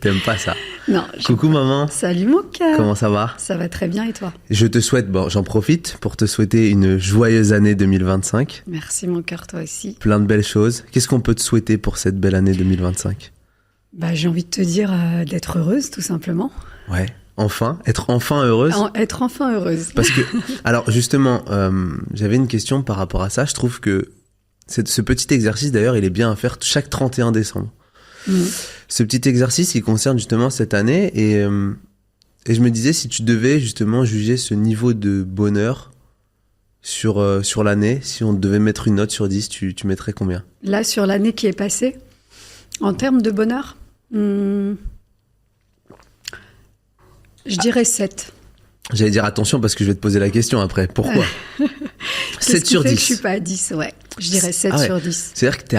T'aimes pas ça? Non. Coucou maman. Salut mon cœur. Comment ça va? Ça va très bien et toi? Je te souhaite, j'en profite pour te souhaiter une joyeuse année 2025. Merci mon cœur, toi aussi. Plein de belles choses. Qu'est-ce qu'on peut te souhaiter pour cette belle année 2025? J'ai envie de te dire d'être heureuse, tout simplement. Ouais. Être enfin heureuse. Être enfin heureuse. Parce que, alors justement, j'avais une question par rapport à ça. Je trouve que ce petit exercice, d'ailleurs, il est bien à faire chaque 31 décembre. Ce petit exercice, il concerne justement cette année et je me disais, si tu devais justement juger ce niveau de bonheur sur l'année, si on devait mettre une note sur 10, tu mettrais combien? Là, sur l'année qui est passée, en termes de bonheur, je dirais 7. J'allais dire attention parce que je vais te poser la question après. Pourquoi? 7 sur 10. Que je suis pas à 10, ouais. Je dirais 7 sur 10. C'est-à-dire que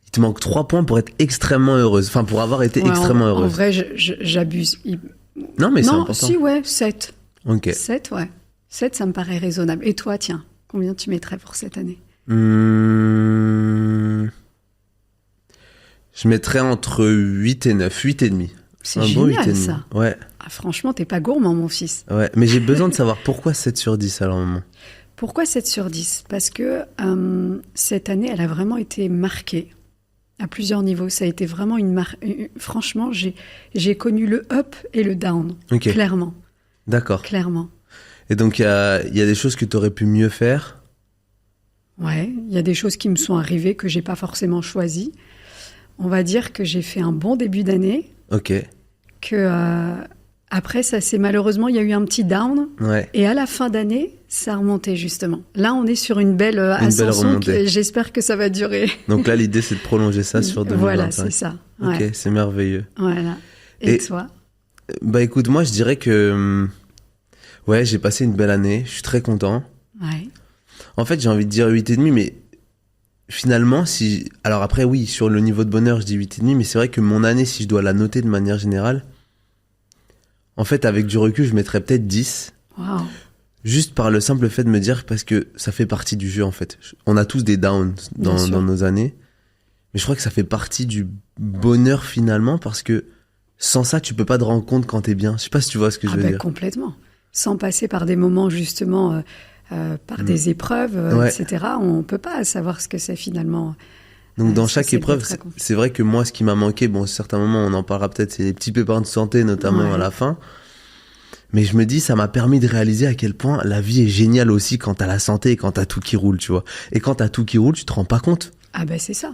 il te manque 3 points pour être extrêmement heureuse. Enfin, pour avoir été extrêmement heureuse. En vrai, j'abuse. Non, mais c'est important. Si, ouais, 7. Ok. 7, ouais. 7, ça me paraît raisonnable. Et toi, tiens, combien tu mettrais pour cette année? Je mettrais entre 8 et 9. 8 et demi. C'est génial, ça. Ouais. Ah, franchement, t'es pas gourmand, mon fils. Ouais, mais j'ai besoin de savoir pourquoi 7 sur 10 alors, maman. Pourquoi 7 sur 10? Parce que cette année, elle a vraiment été marquée à plusieurs niveaux. Ça a été vraiment franchement, j'ai connu le up et le down. Okay. Clairement. D'accord. Clairement. Et donc, il y a des choses que tu aurais pu mieux faire? Ouais, il y a des choses qui me sont arrivées que j'ai pas forcément choisies. On va dire que j'ai fait un bon début d'année. Ok. Après, ça c'est malheureusement, il y a eu un petit down. Ouais. Et à la fin d'année, ça a remonté justement. Là, on est sur une belle ascension. J'espère que ça va durer. Donc là, l'idée, c'est de prolonger ça sur 2025. Voilà, c'est ça. Ouais. Ok, c'est merveilleux. Voilà. Et toi? Écoute, moi, je dirais que j'ai passé une belle année. Je suis très content. Ouais. En fait, j'ai envie de dire 8,5, mais finalement, alors après, oui, sur le niveau de bonheur, je dis 8,5, mais c'est vrai que mon année, si je dois la noter de manière générale, en fait, avec du recul, je mettrais peut-être 10. Wow. Juste par le simple fait de me dire, parce que ça fait partie du jeu, en fait. On a tous des downs dans nos années, mais je crois que ça fait partie du bonheur finalement, parce que sans ça, tu peux pas te rendre compte quand t'es bien. Je sais pas si tu vois ce que je veux dire. Complètement. Sans passer par des moments, justement, par des épreuves, etc., on peut pas savoir ce que c'est finalement. Donc dans chaque épreuve, c'est vrai que moi, ce qui m'a manqué, à certains moments, on en parlera peut-être, c'est les petits pépins de santé, notamment à la fin. Mais je me dis, ça m'a permis de réaliser à quel point la vie est géniale aussi quand t'as la santé et quand t'as tout qui roule, tu vois. Et quand t'as tout qui roule, tu te rends pas compte. Ah c'est ça.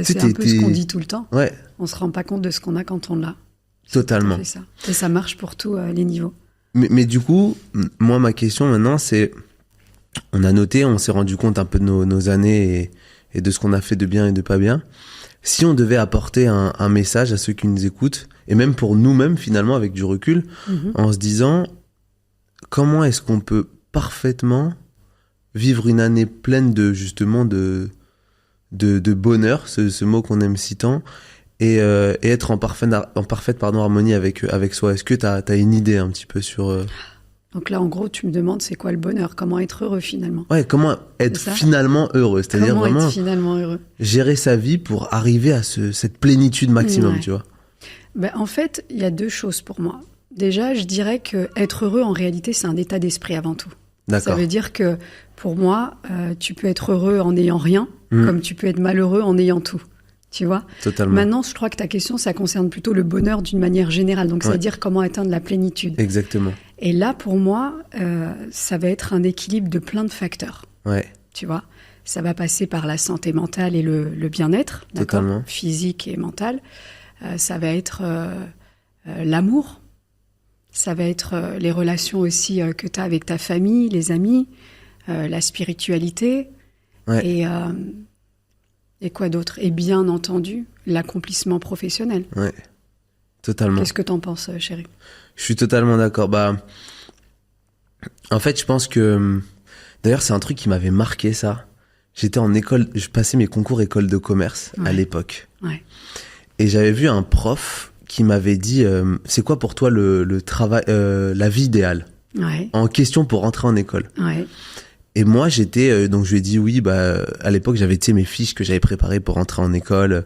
C'est un peu ce qu'on dit tout le temps. Ouais. On se rend pas compte de ce qu'on a quand on l'a. Totalement. Ça. Et ça marche pour tous les niveaux. Mais du coup, moi, ma question maintenant, c'est, on a noté, on s'est rendu compte un peu de nos années et de ce qu'on a fait de bien et de pas bien. Si on devait apporter un message à ceux qui nous écoutent, et même pour nous-mêmes finalement avec du recul, en se disant comment est-ce qu'on peut parfaitement vivre une année pleine de justement de bonheur, ce mot qu'on aime si tant, et être en parfaite harmonie avec soi. Est-ce que t'as une idée un petit peu sur... Donc là, en gros, tu me demandes c'est quoi le bonheur, comment être heureux finalement. Ouais, comment être finalement heureux, c'est-à-dire comment vraiment être finalement heureux. Gérer sa vie pour arriver à cette plénitude maximum, tu vois. En fait, il y a deux choses pour moi. Déjà, je dirais que être heureux, en réalité, c'est un état d'esprit avant tout. D'accord. Ça veut dire que pour moi, tu peux être heureux en n'ayant rien, comme tu peux être malheureux en ayant tout. Tu vois. Totalement. Maintenant, je crois que ta question, ça concerne plutôt le bonheur d'une manière générale. Donc, c'est-à-dire comment atteindre la plénitude. Exactement. Et là, pour moi, ça va être un équilibre de plein de facteurs. Ouais. Tu vois. Ça va passer par la santé mentale et le bien-être, totalement, physique et mental. Ça va être l'amour. Ça va être les relations aussi que tu as avec ta famille, les amis, la spiritualité. Ouais. Et quoi d'autre? Et bien entendu, l'accomplissement professionnel. Ouais, totalement. Qu'est-ce que t'en penses, chérie? Je suis totalement d'accord. En fait, je pense que... D'ailleurs, c'est un truc qui m'avait marqué, ça. J'étais en école, je passais mes concours école de commerce à l'époque. Ouais. Et j'avais vu un prof qui m'avait dit c'est quoi pour toi le travail, la vie idéale en question pour rentrer en école. Ouais. Et moi, j'étais donc je lui ai dit oui. À l'époque, j'avais mes fiches que j'avais préparées pour rentrer en école.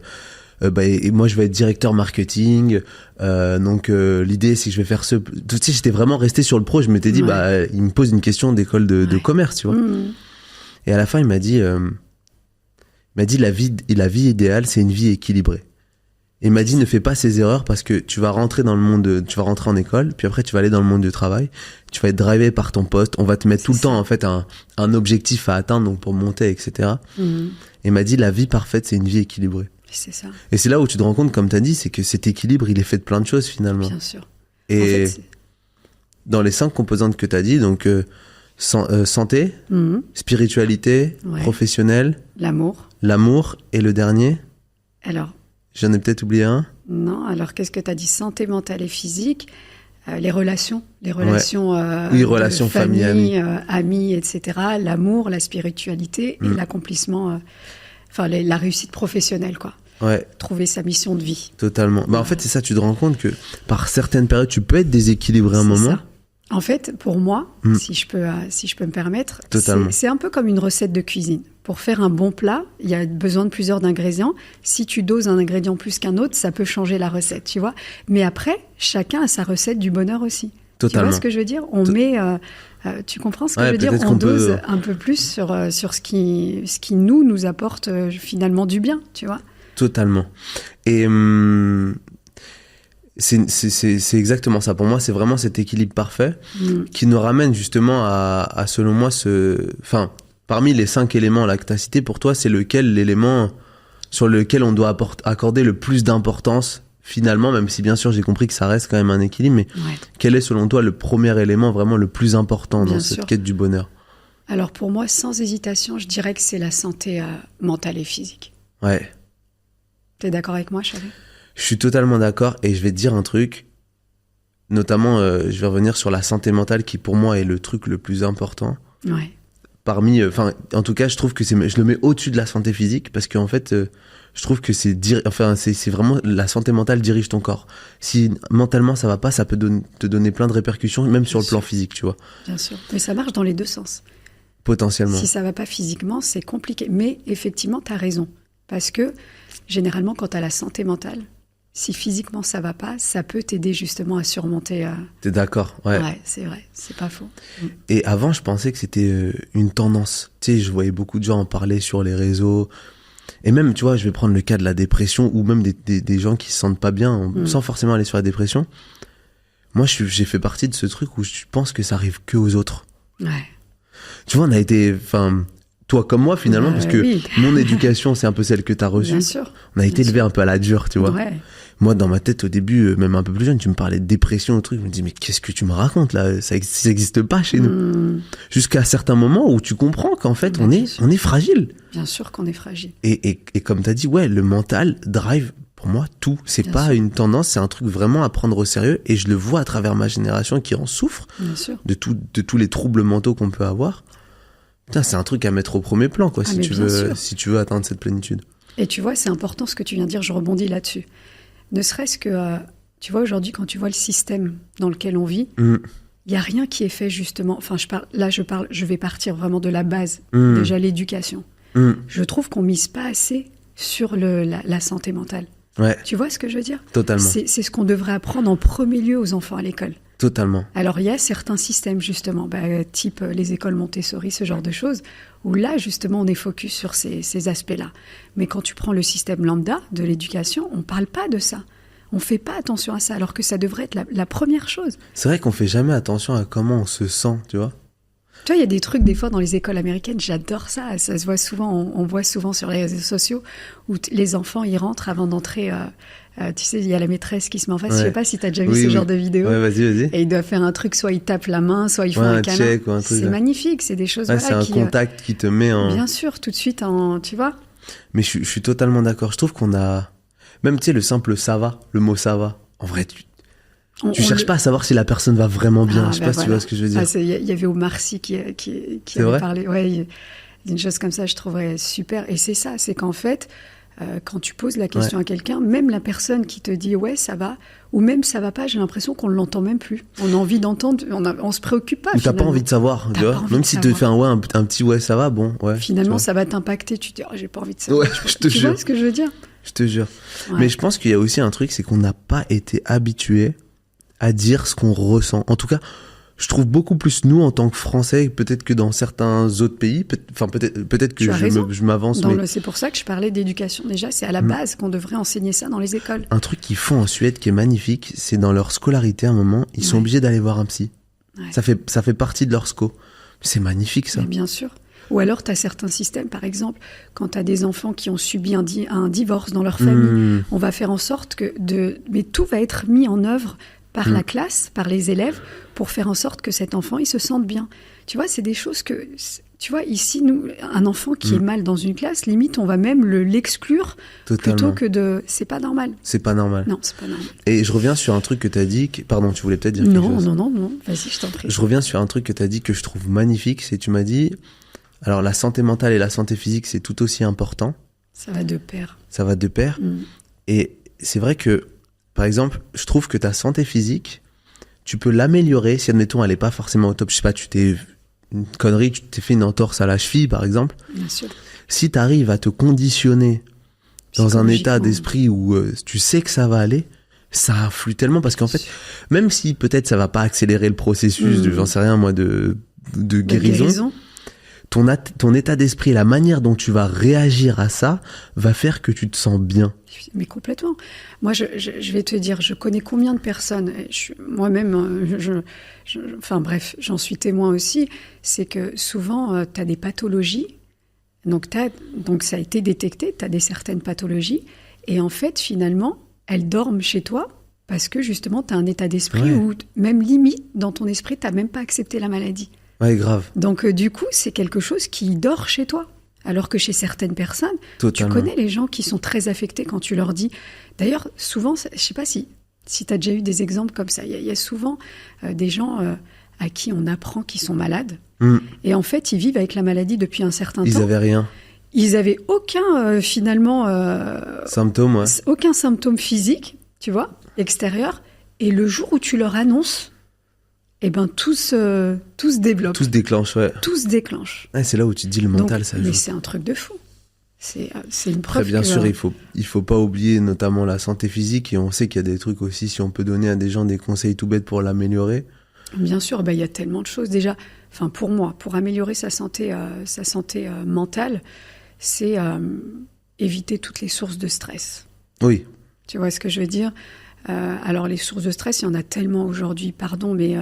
et moi je vais être directeur marketing, donc l'idée c'est que je vais faire ce... Tu sais, j'étais vraiment resté sur le pro, je m'étais dit, il me pose une question d'école de commerce, tu vois. Et à la fin, il m'a dit la vie idéale, c'est une vie équilibrée. Et il m'a dit, ne fais pas ces erreurs parce que tu vas rentrer tu vas rentrer en école, puis après tu vas aller dans le monde du travail, tu vas être drivé par ton poste, on va te mettre tout le temps en fait un objectif à atteindre, donc pour monter, etc. Et il m'a dit, la vie parfaite, c'est une vie équilibrée. C'est ça. Et c'est là où tu te rends compte, comme tu as dit, c'est que cet équilibre, il est fait de plein de choses finalement. Bien sûr. Et en fait, dans les 5 composantes que tu as dit, donc santé, spiritualité, professionnel, l'amour et le dernier. Alors, j'en ai peut-être oublié un. Non, alors qu'est-ce que tu as dit? Santé mentale et physique, les relations, relations famille, amis, etc. L'amour, la spiritualité et l'accomplissement, la réussite professionnelle, quoi. Ouais. Trouver sa mission de vie. Totalement. En fait, c'est ça, tu te rends compte que par certaines périodes, tu peux être déséquilibré un moment. Ça. En fait, pour moi, si je peux me permettre, c'est un peu comme une recette de cuisine. Pour faire un bon plat, il y a besoin de plusieurs ingrédients. Si tu doses un ingrédient plus qu'un autre, ça peut changer la recette, tu vois. Mais après, chacun a sa recette du bonheur aussi. Totalement. Tu vois ce que je veux dire? On met... tu comprends ce que je veux dire? On dose un peu plus sur ce qui nous apporte finalement du bien, tu vois. Totalement. Et... C'est exactement ça. Pour moi, c'est vraiment cet équilibre parfait qui nous ramène justement à selon moi, parmi les 5 éléments là que tu as cités, pour toi, c'est l'élément sur lequel on doit accorder le plus d'importance finalement, même si bien sûr j'ai compris que ça reste quand même un équilibre, mais quel est selon toi le premier élément vraiment le plus important dans cette quête du bonheur? Alors pour moi, sans hésitation, je dirais que c'est la santé mentale et physique. Ouais. T'es d'accord avec moi, chérie? Je suis totalement d'accord et je vais te dire un truc, notamment je vais revenir sur la santé mentale qui pour moi est le truc le plus important. Ouais. En tout cas, je trouve que je le mets au-dessus de la santé physique parce qu'en fait, je trouve que c'est vraiment la santé mentale dirige ton corps. Si mentalement ça va pas, ça peut te donner plein de répercussions, même sur le plan physique, tu vois. Bien sûr, mais ça marche dans les deux sens. Potentiellement. Si ça va pas physiquement, c'est compliqué. Mais effectivement, tu as raison. Parce que généralement, quand tu as la santé mentale, si physiquement ça va pas, ça peut t'aider justement à surmonter. T'es d'accord? Ouais. Ouais, c'est vrai, c'est pas faux. Et avant, je pensais que c'était une tendance. Tu sais, je voyais beaucoup de gens en parler sur les réseaux. Et même, tu vois, je vais prendre le cas de la dépression ou même des gens qui se sentent pas bien sans forcément aller sur la dépression. Moi, j'ai fait partie de ce truc où je pense que ça arrive que aux autres. Ouais. Tu vois, on a été... toi comme moi finalement, parce que mon éducation, c'est un peu celle que tu as reçue. Bien sûr. On a été élevé un peu à la dure, tu vois. Ouais. Moi, dans ma tête, au début, même un peu plus jeune, tu me parlais de dépression, ou truc. Je me dis, mais qu'est-ce que tu me racontes là? Ça n'existe pas chez nous. Jusqu'à certains moments où tu comprends qu'en fait, on est fragile. Bien sûr qu'on est fragile. Et comme tu as dit, le mental drive pour moi tout. C'est pas une tendance, c'est un truc vraiment à prendre au sérieux. Et je le vois à travers ma génération qui en souffre. Bien sûr. De tous les troubles mentaux qu'on peut avoir. Putain, c'est un truc à mettre au premier plan, quoi, si tu veux atteindre cette plénitude. Et tu vois, c'est important ce que tu viens de dire, je rebondis là-dessus. Ne serait-ce que, tu vois, aujourd'hui, quand tu vois le système dans lequel on vit, il n'y a rien qui est fait justement... Enfin, je vais partir vraiment de la base, déjà l'éducation. Je trouve qu'on ne mise pas assez sur la santé mentale. Ouais. Tu vois ce que je veux dire? Totalement. C'est ce qu'on devrait apprendre en premier lieu aux enfants à l'école. Totalement. Alors, il y a certains systèmes, justement, type les écoles Montessori, ce genre de choses, où là, justement, on est focus sur ces aspects-là. Mais quand tu prends le système lambda de l'éducation, on ne parle pas de ça. On ne fait pas attention à ça, alors que ça devrait être la première chose. C'est vrai qu'on ne fait jamais attention à comment on se sent, tu vois. Tu vois, il y a des trucs, des fois, dans les écoles américaines, j'adore ça. Ça se voit souvent, on voit souvent sur les réseaux sociaux, où les enfants, ils rentrent avant d'entrer... tu sais, il y a la maîtresse qui se met en face. Ouais. Je sais pas si tu as déjà vu ce genre de vidéo. Ouais, vas-y. Et ils doivent faire un truc, soit ils tapent la main, soit ils font un câlin. Check ou un truc. C'est magnifique, c'est des choses c'est un contact qui te met en... Bien sûr, tout de suite, tu vois. Mais je suis totalement d'accord. Je trouve qu'on a... Même, tu sais, le simple « ça va », le mot « ça va », en vrai, tu cherches pas à savoir si la personne va vraiment bien. Je sais pas si tu vois ce que je veux dire. Il y avait Omar Sy qui avait parlé. Ouais, une chose comme ça, je trouverais super. Et c'est ça, c'est qu'en fait... quand tu poses la question à quelqu'un, même la personne qui te dit « ouais, ça va », ou même « ça va pas », j'ai l'impression qu'on ne l'entend même plus. On a envie d'entendre, on se préoccupe pas. Mais t'as pas envie de savoir, tu vois. Même si tu te fais un petit « ouais, ça va », bon, ouais. Finalement, ça va t'impacter, tu te dis « oh, j'ai pas envie de savoir ». Ouais, je te jure. Tu vois ce que je veux dire? Je te jure. Ouais. Mais je pense qu'il y a aussi un truc, c'est qu'on n'a pas été habitué à dire ce qu'on ressent. En tout cas, je trouve beaucoup plus nous en tant que Français, peut-être que dans certains autres pays. Peut-être que je m'avance. Mais c'est pour ça que je parlais d'éducation. Déjà, c'est à la base qu'on devrait enseigner ça dans les écoles. un truc qu'ils font en Suède qui est magnifique, c'est dans leur scolarité, à un moment, ils sont obligés d'aller voir un psy. Ouais. Ça fait partie de leur sco. C'est magnifique, ça. Mais bien sûr. Ou alors, tu as certains systèmes, par exemple, quand tu as des enfants qui ont subi un divorce dans leur famille, on va faire en sorte mais tout va être mis en œuvre par la classe, par les élèves, pour faire en sorte que cet enfant, il se sente bien. Tu vois, c'est des choses que... Tu vois, ici, nous, un enfant qui est mal dans une classe, limite, on va même l'exclure. Totalement. Plutôt que de... C'est pas normal. C'est pas normal. Non, c'est pas normal. Et je reviens sur un truc que tu as dit... Pardon, tu voulais peut-être dire quelque chose. Non. Vas-y, je t'en prie. Je reviens sur un truc que tu as dit que je trouve magnifique. C'est tu m'as dit... Alors, la santé mentale et la santé physique, c'est tout aussi important. Ça va de pair. Ça va de pair. Et c'est vrai que, par exemple, je trouve que ta santé physique, tu peux l'améliorer si, admettons, elle n'est pas forcément au top. Je sais pas, tu t'es fait une entorse à la cheville, par exemple. Bien sûr. Si tu arrives à te conditionner dans un état d'esprit où tu sais que ça va aller, ça influe tellement. Parce qu'en fait, même si peut-être ça va pas accélérer le processus j'en sais rien, moi, de guérison. Ton état d'esprit, la manière dont tu vas réagir à ça, va faire que tu te sens bien. Mais complètement. Moi, je vais te dire, je connais combien de personnes, moi-même, enfin bref, j'en suis témoin aussi, c'est que souvent, tu as des pathologies, donc ça a été détecté, tu as certaines pathologies, et en fait, finalement, elles dorment chez toi, parce que justement, tu as un état d'esprit où, même limite, dans ton esprit, tu n'as même pas accepté la maladie. Ouais, grave. Donc, du coup, c'est quelque chose qui dort chez toi. Alors que chez certaines personnes, Totalement. Tu connais les gens qui sont très affectés quand tu leur dis... D'ailleurs, souvent, je ne sais pas si tu as déjà eu des exemples comme ça. Il y a souvent des gens à qui on apprend qu'ils sont malades. Et en fait, ils vivent avec la maladie depuis un certain temps. Ils n'avaient rien. Ils n'avaient aucun, finalement... symptôme, ouais. Aucun symptôme physique, tu vois, extérieur. Et le jour où tu leur annonces... Eh ben, tout se développe. Tout se déclenche, ouais. Tout se déclenche. Ouais, c'est là où tu te dis le mental, ça joue. Mais c'est un truc de fou. C'est une preuve. Après, bien sûr, il faut pas oublier notamment la santé physique. Et on sait qu'il y a des trucs aussi, si on peut donner à des gens des conseils tout bêtes pour l'améliorer. Bien sûr, il y a tellement de choses. Déjà, enfin, pour moi, pour améliorer sa santé mentale, c'est éviter toutes les sources de stress. Oui. Tu vois ce que je veux dire ? Alors, les sources de stress, il y en a tellement aujourd'hui, mais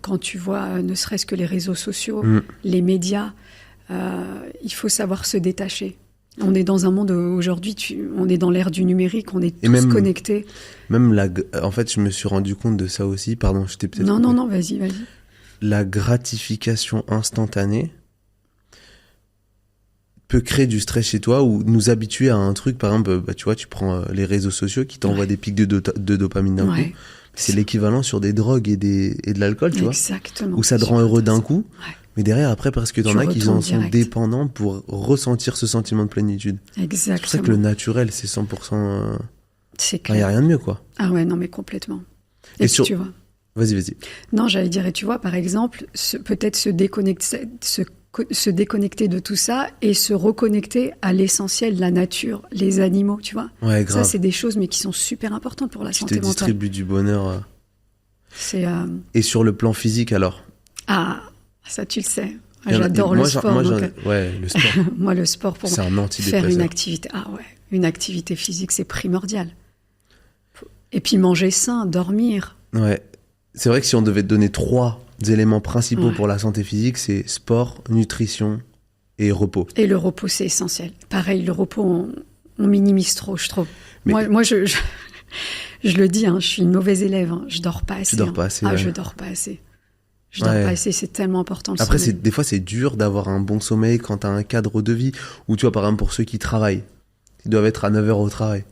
quand tu vois ne serait-ce que les réseaux sociaux, les médias, il faut savoir se détacher. On est dans un monde où aujourd'hui, on est dans l'ère du numérique, on est tous connectés. En fait, je me suis rendu compte de ça aussi. Pardon, je t'ai peut-être... Non, vas-y. La gratification instantanée peut créer du stress chez toi ou nous habituer à un truc. Par exemple, tu vois, tu prends les réseaux sociaux qui t'envoient des pics de dopamine d'un coup. C'est l'équivalent sur des drogues et de l'alcool, tu vois. Exactement. Où ça te rend heureux d'un coup. Ouais. Mais derrière, après, parce que t'en as qui en sont dépendants pour ressentir ce sentiment de plénitude. Exactement. C'est pour ça que le naturel, c'est 100%... C'est clair. Il n'y a rien de mieux, quoi. Ah ouais, non, mais complètement. Et puis, tu vois... Vas-y. Non, j'allais dire, et tu vois, par exemple, peut-être se déconnecter de tout ça et se reconnecter à l'essentiel, la nature, les animaux, tu vois. Ouais, grave. Ça, c'est des choses, mais qui sont super importantes pour la santé mentale. Qui te distribuent du bonheur. C'est... Et sur le plan physique, alors ? Ah, ça, tu le sais. J'adore le sport. Ouais, le sport. Moi, le sport, pour c'est un antidépresseur. Faire une activité. Ah ouais, une activité physique, c'est primordial. Et puis manger sain, dormir. Ouais. C'est vrai que si on devait te donner 3 éléments principaux pour la santé physique, c'est sport, nutrition et repos. Et le repos, c'est essentiel. Pareil, le repos, on minimise trop, je trouve. Mais... Moi, je le dis, je suis une mauvaise élève. Je dors pas assez. Tu dors pas assez. Ah, je dors pas assez. Je dors pas assez, c'est tellement important le sommeil. Après, des fois, c'est dur d'avoir un bon sommeil quand tu as un cadre de vie. Ou tu vois, par exemple, pour ceux qui travaillent, ils doivent être à 9h au travail.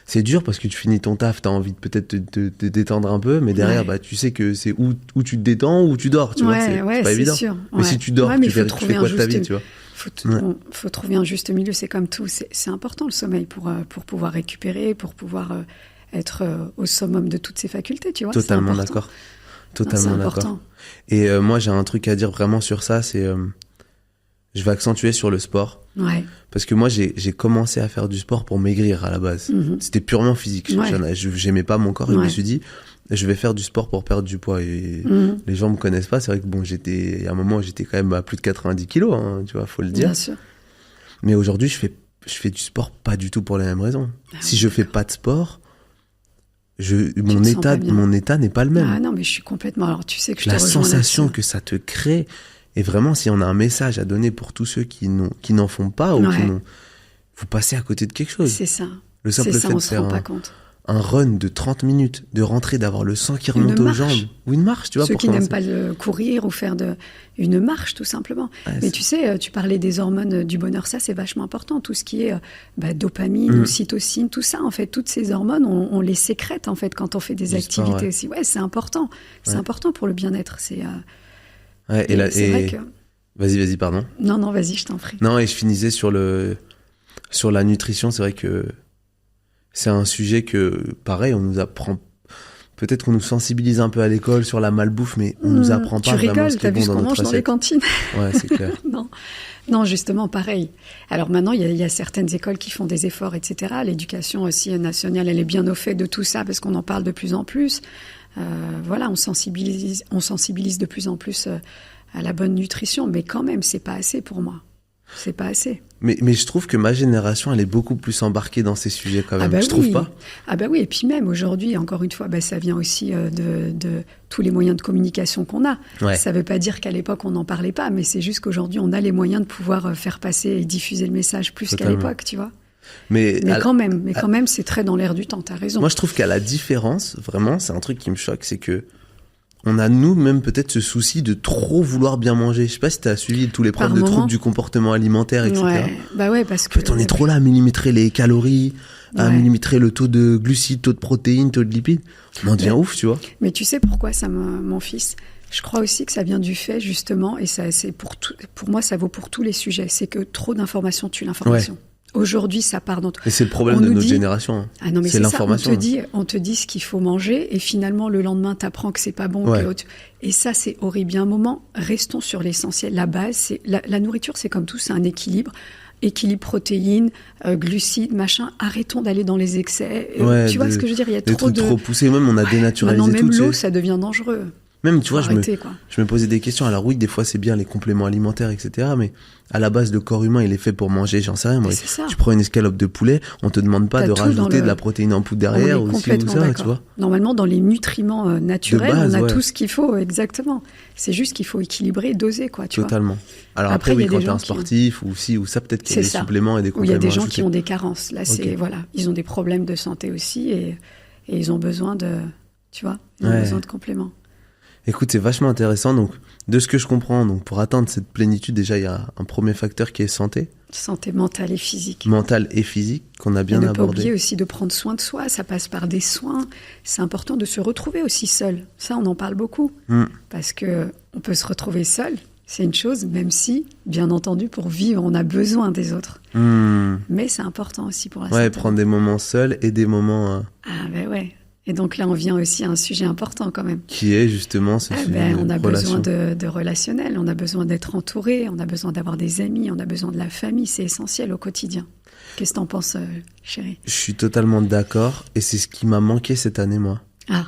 C'est dur parce que tu finis ton taf, tu as envie de peut-être te détendre un peu, mais derrière, tu sais que c'est où tu te détends ou tu dors, tu vois, c'est pas évident. Sûr. Mais si tu dors, tu fais quoi de ta vie, tu vois. Faut trouver un juste milieu, c'est comme tout. C'est important le sommeil pour pouvoir récupérer, pour pouvoir être au summum de toutes ses facultés, tu vois. Totalement d'accord. Totalement d'accord. Et moi, j'ai un truc à dire vraiment sur ça, c'est... je vais accentuer sur le sport. Ouais. Parce que moi, j'ai commencé à faire du sport pour maigrir à la base. C'était purement physique. J'aimais pas mon corps et je me suis dit, je vais faire du sport pour perdre du poids. Et les gens me connaissent pas. C'est vrai que bon, il y a un moment, j'étais quand même à plus de 90 kilos, hein, tu vois, faut le dire. Bien sûr. Mais aujourd'hui, je fais du sport pas du tout pour les mêmes raisons. Si je fais pas de sport, mon état n'est pas le même. Ah non, mais je suis complètement... Alors, tu sais que je te La rejoins sensation là-dessus. que ça te crée, et vraiment, si on a un message à donner pour tous ceux qui n'en font pas, ou vous passez à côté de quelque chose. C'est ça. Le simple fait on de se faire rend pas compte. un run de 30 minutes, de rentrer, d'avoir le sang qui remonte aux jambes, ou une marche, tu vois. Ceux pour qui n'aiment commencer. pas courir ou faire une marche, tout simplement. Mais tu sais, tu parlais des hormones du bonheur, ça c'est vachement important. Tout ce qui est dopamine, ocytocine, tout ça, en fait, toutes ces hormones, on les sécrète en fait quand on fait des activités aussi. Ouais, c'est important. C'est important pour le bien-être. C'est vrai que... Vas-y, pardon. Non, vas-y, je t'en prie. Non, et je finissais sur la nutrition. C'est vrai que c'est un sujet que, pareil, on nous apprend. Peut-être qu'on nous sensibilise un peu à l'école sur la malbouffe, mais on nous apprend pas vraiment ce qui est bon dans notre assiette. Tu rigoles, t'as vu ce qu'on mange dans les cantines. Ouais, c'est clair. Non, justement, pareil. Alors maintenant, il y a certaines écoles qui font des efforts, etc. L'éducation aussi nationale, elle est bien au fait de tout ça parce qu'on en parle de plus en plus. On sensibilise de plus en plus à la bonne nutrition, mais quand même, c'est pas assez pour moi. C'est pas assez. Mais je trouve que ma génération, elle est beaucoup plus embarquée dans ces sujets quand même. Trouve pas ? Ah bah oui, et puis même aujourd'hui, encore une fois, ça vient aussi de tous les moyens de communication qu'on a. Ouais. Ça veut pas dire qu'à l'époque, on n'en parlait pas, mais c'est juste qu'aujourd'hui, on a les moyens de pouvoir faire passer et diffuser le message plus qu'à l'époque, tu vois. Mais quand même, c'est très dans l'air du temps, t'as raison. Moi, je trouve qu'à la différence, vraiment, c'est un truc qui me choque, c'est que on a nous-mêmes peut-être ce souci de trop vouloir bien manger. Je sais pas si tu as suivi tous les problèmes de troubles du comportement alimentaire, etc. Ouais, parce que... En fait, on est trop là à millimétrer les calories, à millimétrer le taux de glucides, taux de protéines, taux de lipides. On en devient ouf, tu vois. Mais tu sais pourquoi ça, mon fils ? Je crois aussi que ça vient du fait, justement, et ça, c'est pour moi, ça vaut pour tous les sujets, c'est que trop d'informations tue l'information. Ouais. Aujourd'hui, ça part dans... Et c'est le problème de notre génération. Ah non, mais c'est l'information. On te dit ce qu'il faut manger et finalement, le lendemain, t'apprends que c'est pas bon. Et ça, c'est horrible. Il y a un moment, restons sur l'essentiel. La base, c'est la nourriture, c'est comme tout, c'est un équilibre. Équilibre protéines, glucides, machin. Arrêtons d'aller dans les excès. Tu vois ce que je veux dire ? Il y a trop de... trop poussés, même on a dénaturalisé tout. Maintenant, même l'eau, ça devient dangereux. Même, tu vois, je me posais des questions. Alors oui, des fois, c'est bien les compléments alimentaires, etc. Mais à la base, le corps humain, il est fait pour manger. J'en sais rien, moi. Tu prends une escalope de poulet, on te demande pas de rajouter de la protéine en poudre derrière ou ci ou ça, tu vois. Normalement, dans les nutriments naturels, base, on a tout ce qu'il faut, exactement. C'est juste qu'il faut équilibrer, doser, quoi, tu vois. Totalement. Alors après oui, quand t'es un sportif ou ci ou ça, peut-être qu'il y a des suppléments et des compléments. Il y a des gens qui ont des carences. Là, ils ont des problèmes de santé aussi et ils ont besoin de, tu vois, besoin de compléments. Écoute, c'est vachement intéressant. Donc, de ce que je comprends, donc pour atteindre cette plénitude, déjà, il y a un premier facteur qui est santé. Santé mentale et physique. Mentale et physique, qu'on a bien abordé. Ne pas oublier aussi de prendre soin de soi. Ça passe par des soins. C'est important de se retrouver aussi seul. Ça, on en parle beaucoup. Parce que on peut se retrouver seul. C'est une chose, même si, bien entendu, pour vivre, on a besoin des autres. Mais c'est important aussi pour la santé. Ouais, prendre des moments seuls et des moments... Ah ben ouais. Et donc là, on vient aussi à un sujet important quand même. Qui est justement ce sujet on a besoin de relationnel, on a besoin d'être entouré, on a besoin d'avoir des amis, on a besoin de la famille, c'est essentiel au quotidien. Qu'est-ce que t'en penses, chérie ? Je suis totalement d'accord et c'est ce qui m'a manqué cette année, moi. Ah.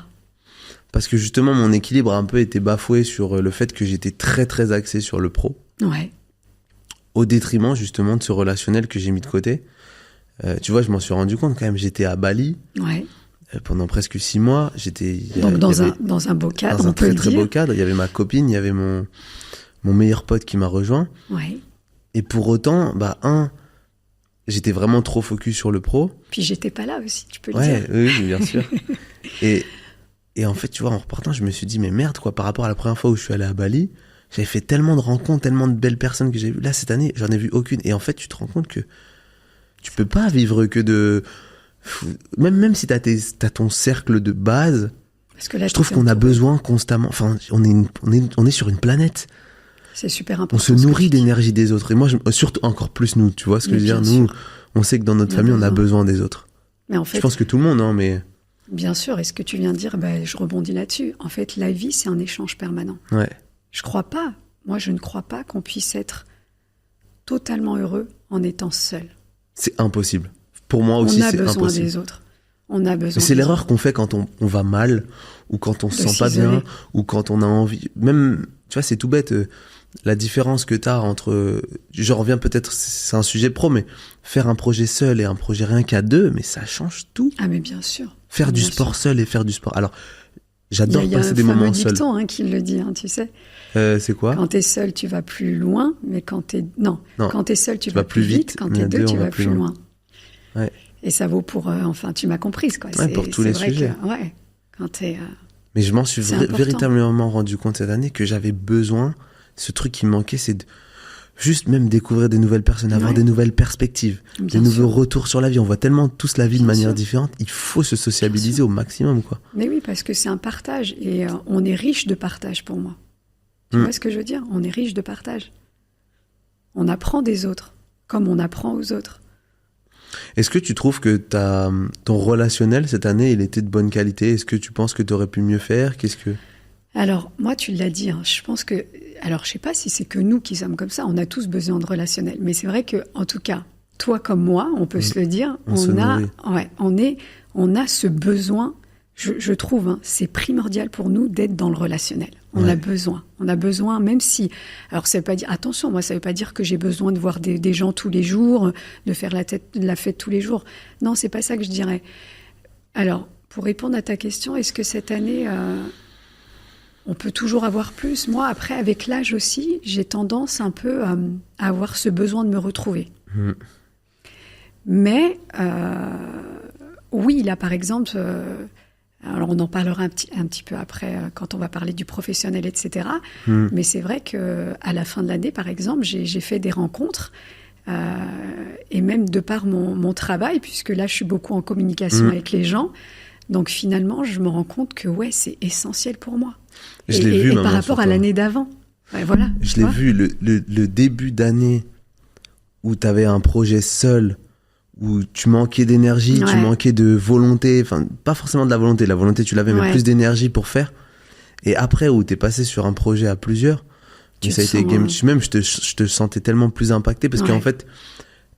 Parce que justement, mon équilibre a un peu été bafoué sur le fait que j'étais très très axé sur le pro. Ouais. Au détriment justement de ce relationnel que j'ai mis de côté. Tu vois, je m'en suis rendu compte quand même, j'étais à Bali. Ouais. Pendant presque 6 mois, j'étais... Donc dans un beau cadre, on peut le dire. Dans un très beau cadre, il y avait ma copine, il y avait mon meilleur pote qui m'a rejoint. Ouais. Et pour autant, j'étais vraiment trop focus sur le pro. Puis j'étais pas là aussi, tu peux le dire. Oui, bien sûr. et en fait, tu vois, en repartant, je me suis dit, mais merde, quoi, par rapport à la première fois où je suis allé à Bali, j'avais fait tellement de rencontres, tellement de belles personnes que j'ai vues. Là, cette année, j'en ai vu aucune. Et en fait, tu te rends compte que tu peux pas vivre que de... Même si t'as ton cercle de base, parce que là, je trouve qu'on a besoin constamment. Enfin, on est sur une planète. C'est super important. On se nourrit d'énergie des autres. Et moi, surtout encore plus nous. Tu vois ce que je veux dire ? Nous, on sait que dans notre famille, on a besoin des autres. Mais en fait, je pense que tout le monde, hein, mais. Bien sûr. Et ce que tu viens de dire, je rebondis là-dessus. En fait, la vie, c'est un échange permanent. Ouais. Je crois pas. Moi, je ne crois pas qu'on puisse être totalement heureux en étant seul. C'est impossible. Pour moi aussi, c'est impossible. On a besoin des autres. On a besoin. Mais c'est l'erreur qu'on fait quand on va mal, ou quand on se sent pas bien, ou quand on a envie. Même, tu vois, c'est tout bête. La différence que t'as entre, je reviens peut-être, c'est un sujet pro, mais faire un projet seul et un projet rien qu'à deux, mais ça change tout. Ah mais bien sûr. Faire du sport seul et faire du sport. Alors, j'adore passer des moments seuls. Il y a un fameux dicton qui le dit, tu sais. C'est quoi? Quand t'es seul, tu vas plus loin, mais quand t'es seul, tu vas plus vite. Quand t'es deux, tu vas plus loin. Ouais. Et ça vaut pour, tu m'as comprise, quoi. Ouais, pour tous les sujets. Quand t'es. Mais je m'en suis véritablement rendu compte cette année que j'avais besoin. Ce truc qui me manquait, c'est juste même découvrir des nouvelles personnes, avoir des nouvelles perspectives, des nouveaux retours sur la vie. On voit tellement tous la vie de manière différente. Il faut se sociabiliser au maximum, quoi. Mais oui, parce que c'est un partage et on est riche de partage pour moi. Tu vois ce que je veux dire? On est riche de partage. On apprend des autres, comme on apprend aux autres. Est-ce que tu trouves que ton relationnel cette année, il était de bonne qualité? Est-ce que tu penses que tu aurais pu mieux faire? Alors, moi, tu l'as dit, je pense que... Alors, je sais pas si c'est que nous qui sommes comme ça, on a tous besoin de relationnel. Mais c'est vrai que, en tout cas, toi comme moi, on peut se le dire, on a ce besoin, je trouve, c'est primordial pour nous d'être dans le relationnel. On a besoin, même si... Alors, ça veut pas dire... Attention, moi, ça veut pas dire que j'ai besoin de voir des gens tous les jours, de faire la fête tous les jours. Non, c'est pas ça que je dirais. Alors, pour répondre à ta question, est-ce que cette année... on peut toujours avoir plus. Moi, après, avec l'âge aussi, j'ai tendance un peu à avoir ce besoin de me retrouver. Mais, oui, là, par exemple, alors on en parlera un petit peu après, quand on va parler du professionnel, etc. Mais c'est vrai qu'à la fin de l'année, par exemple, j'ai fait des rencontres, et même de par mon travail, puisque là, je suis beaucoup en communication avec les gens. Donc, finalement, je me rends compte que, c'est essentiel pour moi. Je l'ai vu, par rapport à l'année d'avant. Voilà, je l'ai vu, le début d'année où tu avais un projet seul, où tu manquais d'énergie, tu manquais de volonté, enfin, pas forcément de la volonté tu l'avais, mais plus d'énergie pour faire. Et après, où tu es passé sur un projet à plusieurs, ça a été game. Même, je te sentais tellement plus impacté parce qu'en fait,